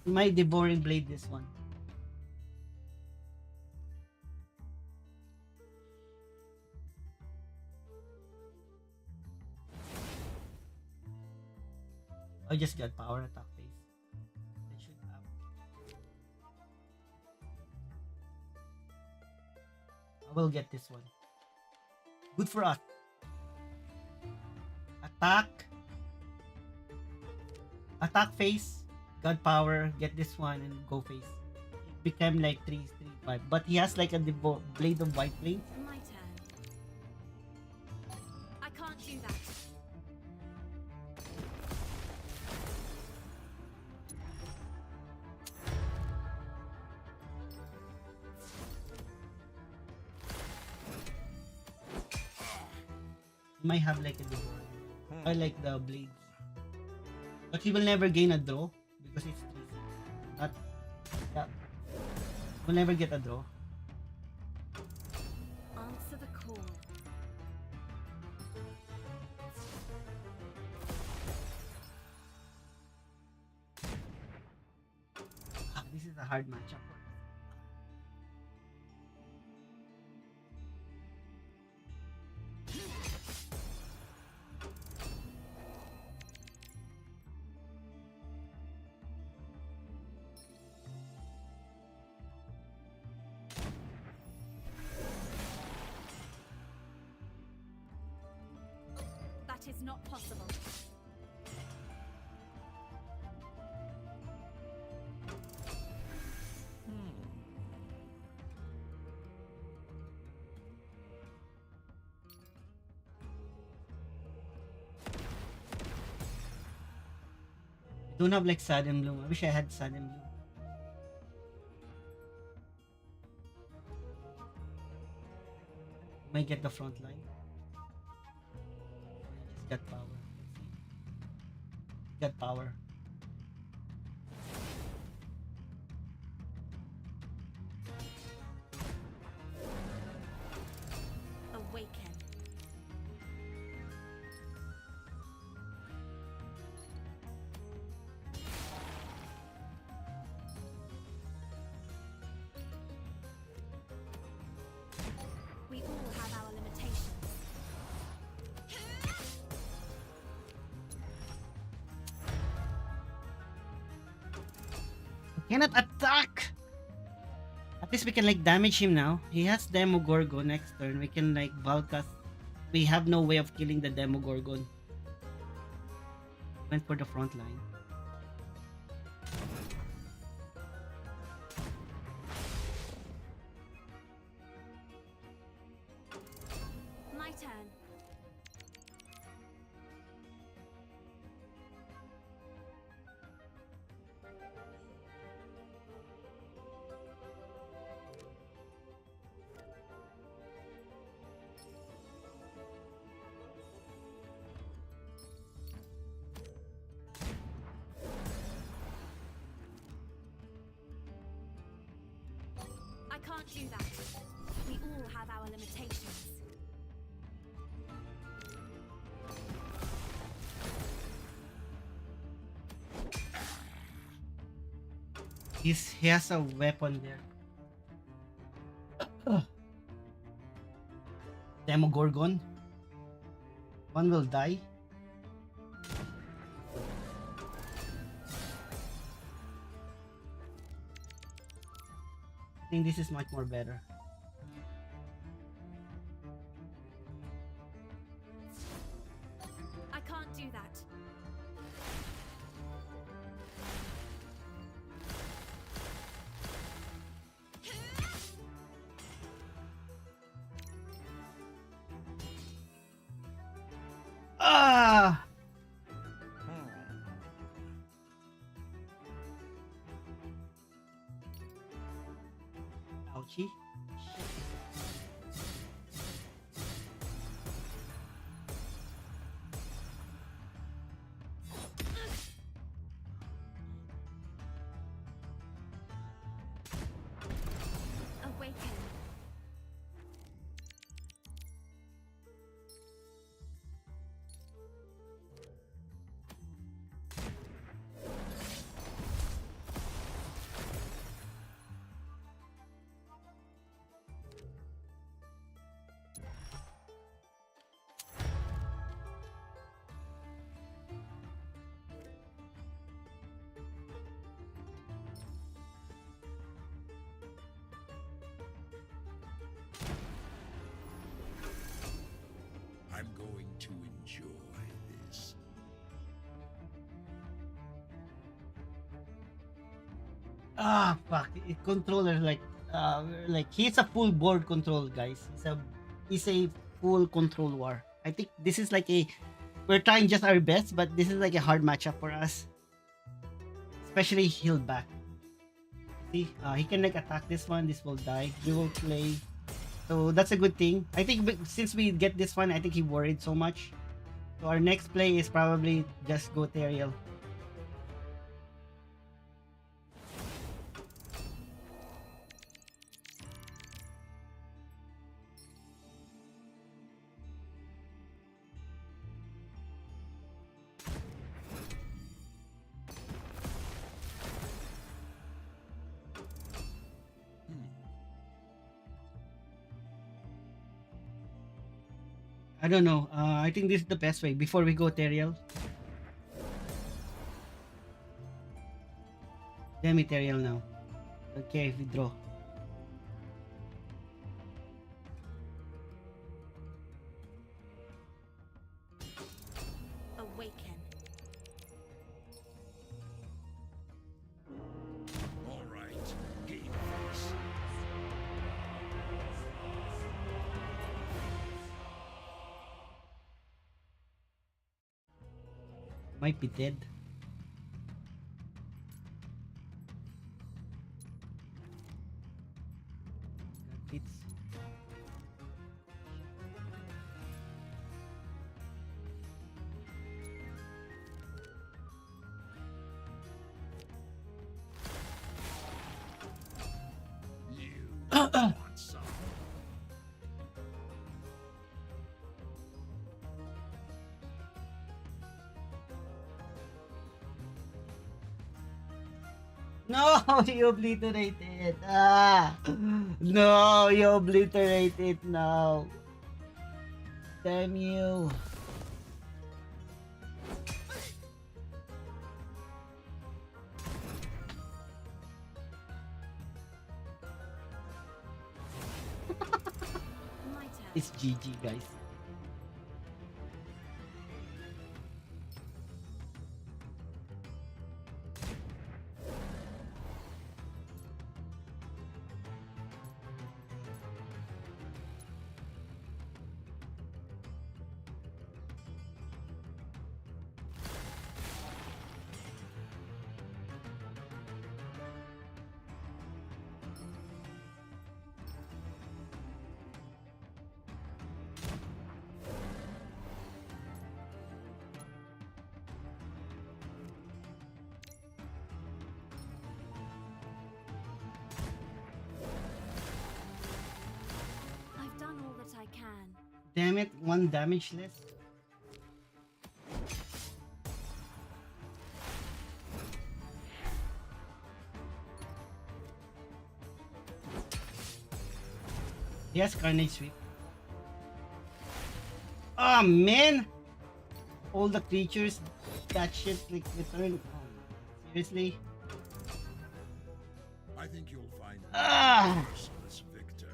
he might Devouring Blade this one. I just got power attack phase. I should have. I will get this one. Good for us. Attack. Attack phase. God power. Get this one and go phase. It became like 3-5. But he has like a Blade of White Plains. My turn. I can't do that. He might have like a Devouring. I like the blades. But he will never gain a draw because it's 3. Not that. Will never get a draw. Answer the call. This is a hard matchup. That is not possible. Don't have like Sudden Bloom. I wish I had Sudden Bloom. Might get the front line. Just got power. Got power. Awaken. We all have our limitations. Cannot attack! At least we can like damage him now. He has Demogorgon next turn. We can like Valkas. We have no way of killing the Demogorgon. Went for the front line. My turn. I can't do that. We all have our limitations. He has a weapon there. Demogorgon. One will die. I think this is much more better. I can't do that. Ah! Ouchie. Awaken. I'm going to enjoy this. Ah, fuck. Controller like he's a full board control, guys. He's a full control war. I think this is like a we're trying just our best, but this is like a hard matchup for us. Especially healed back. See, he can like attack this one. This will die. We will play. So that's a good thing. I think since we get this one, I think he worried so much. So our next play is probably just go Teriel. I don't know. I think this is the best way before we go Teriel. Demi Teriel now. Okay, we draw. Might be dead. It's You want some? no, you obliterated. Ah, no, you obliterated. No, damn you. My turn. It's GG, guys. I've done all that I can. Damn it, one damage less. Yes, Carnage Sweep. Oh man! All the creatures, that shit like return. Oh, seriously? I think you'll find Ah! a merciless victor.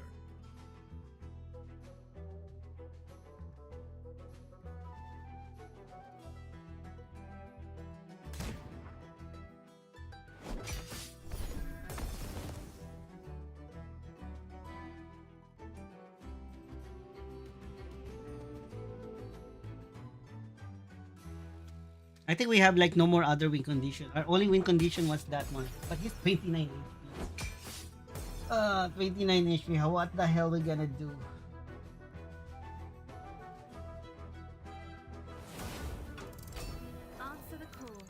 I think we have like no more other win condition. Our only win condition was that one. But he's 29 HP. 29 HP. What the hell we gonna do? Answer the call.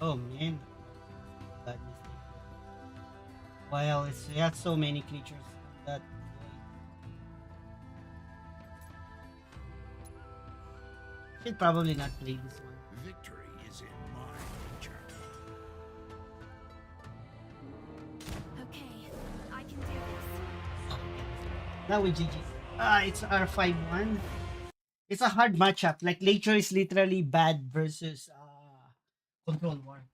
Oh man. Bad mistake. Well, he has so many creatures. That should probably not play this one. Victory is in my nature. Okay, I can do this. Now we GG. It's our 5-1. It's a hard matchup. Like Nature is literally bad versus Control War.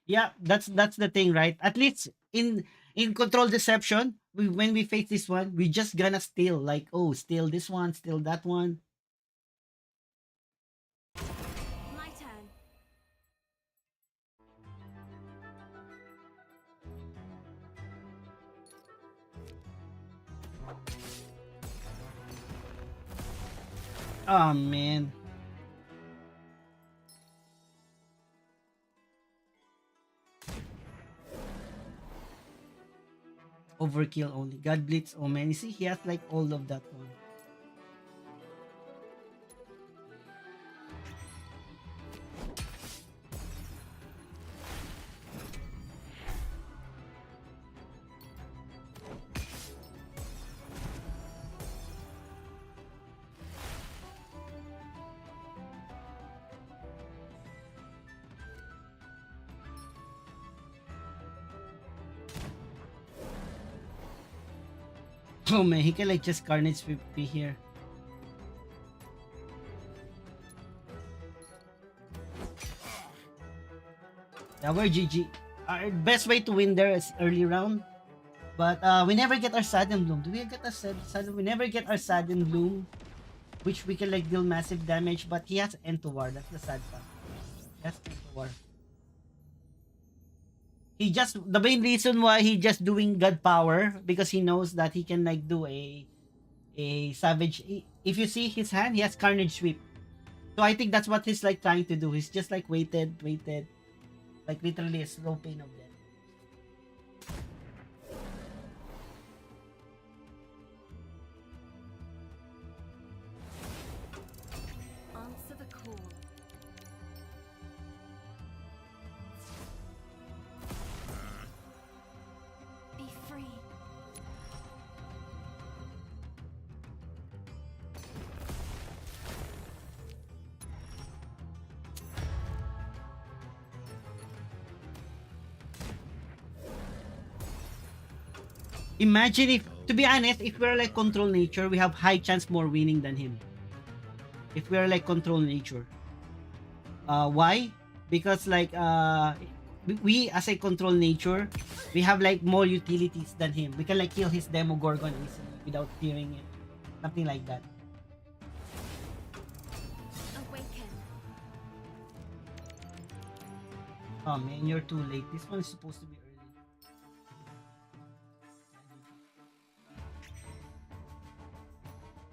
Yeah, that's the thing, right? At least in Control Deception, when we face this one, we just gonna steal. Like, oh, steal this one, steal that one. My turn. Oh man. Overkill only. God Blitz. Oh man, you see, he has like all of that one. Oh man, he can like just Carnage Sweep me here. Yeah, we're GG. Our best way to win there is early round. But we never get our Sudden Bloom. Do we get a Sudden? We never get our Sudden Bloom, which we can like deal massive damage. But he has End to War. That's the sad part. He has End to War. He just the main reason why he just doing God Power because he knows that he can like do a savage. If you see his hand, he has Carnage Sweep. So I think that's what he's like trying to do. He's just like waited, like literally a slow pain of death. Answer the call. Be free. Imagine if, to be honest, if we're like control nature, we have high chance more winning than him. If we're like control nature. Why? Because like we as a control nature, we have like more utilities than him. We can like kill his Demogorgon easily without fearing it. Something like that. Awaken. Oh man, you're too late. This one is supposed to be early.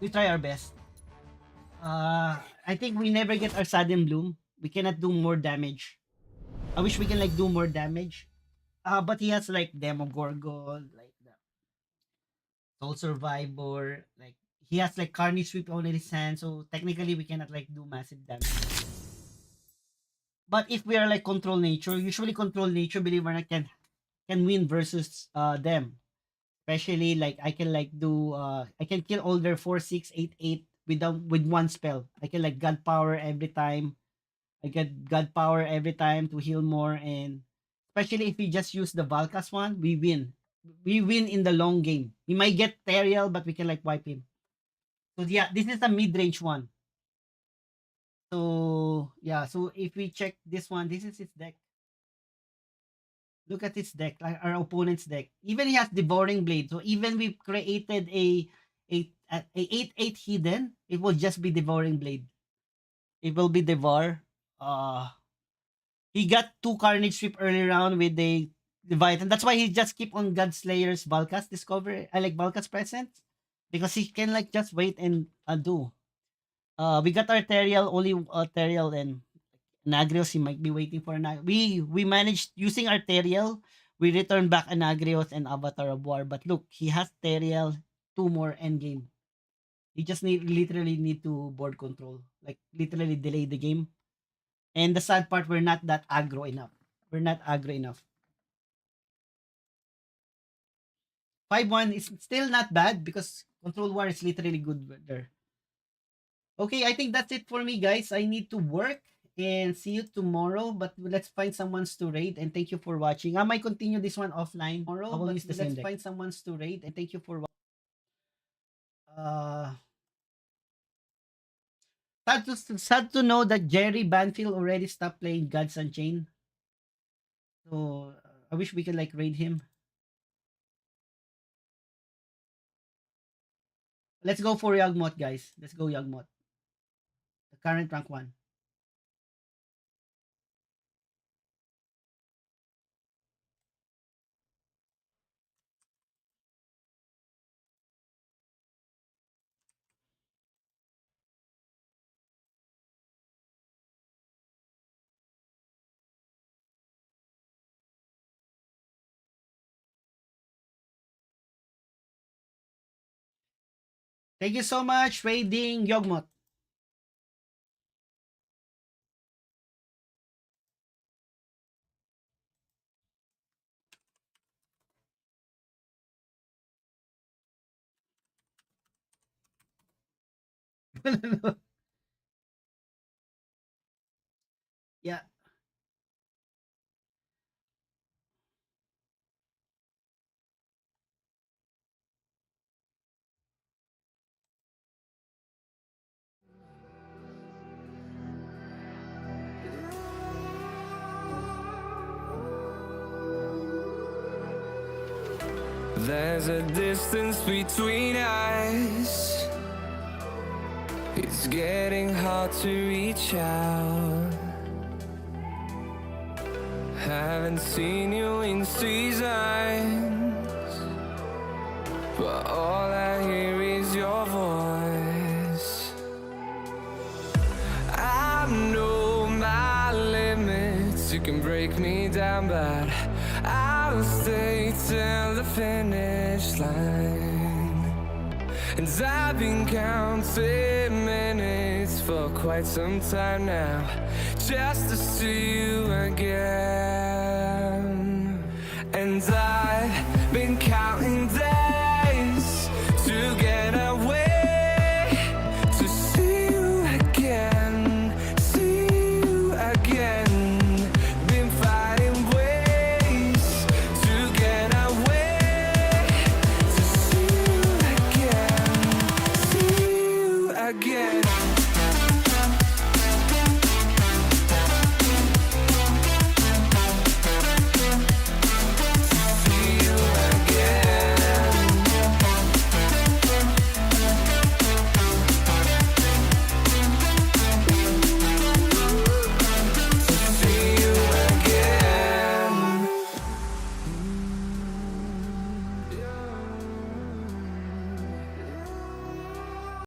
We try our best. I think we never get our Sudden Bloom. We cannot do more damage. I wish we can like do more damage. But he has like Demogorgon, like the Soul Survivor, like he has like Carnage Sweep on his hand, so technically we cannot like do massive damage. But if we are like control nature, usually control nature, believe it or not, can win versus them. Especially like I can like do I can kill all their 4, 6, 8, 8 with one spell. I can like God Power every time. I get God Power every time to heal more, and especially if we just use the Valkas one, we win. We win in the long game. We might get Teriel, but we can like wipe him. So yeah, this is a mid-range one. So yeah, so if we check this one, this is his deck. Look at his deck, like our opponent's deck. Even he has Devouring Blade. So even we created a 8/8 hidden, it will just be Devouring Blade. It will be Devour. He got 2 Carnage Sweep early round with the Leviathan. That's why he just keep on Godslayer's Valkas discover. I like Valkas presence because he can like just wait and do. We got our Teriel, only Teriel and Nagrios. He might be waiting for we managed using our Teriel. We returned back Anagrios and Avatar of War. But look, he has Teriel, 2 more endgame. He just literally need to board control. Like literally delay the game. And the sad part, we're not that aggro enough. We're not aggro enough. 5-1 is still not bad because Control War is literally good there. Okay, I think that's it for me, guys. I need to work and see you tomorrow. But let's find someone's to raid and thank you for watching. I might continue this one offline tomorrow. I will use the same deck. Let's find someone's to raid and thank you for watching. Sad to know that Jerry Banfield already stopped playing Gods Unchained. So I wish we could like raid him. Let's go for Yagmoth, guys. Let's go Yagmoth. The current rank 1. Thank you so much, raiding Yogmoth. Yeah. There's a distance between us. It's getting hard to reach out. Haven't seen you in seasons, but all I hear is your voice. I know my limits. You can break me down, but I'll stay till the finish line. And I've been counting minutes for quite some time now, just to see you again.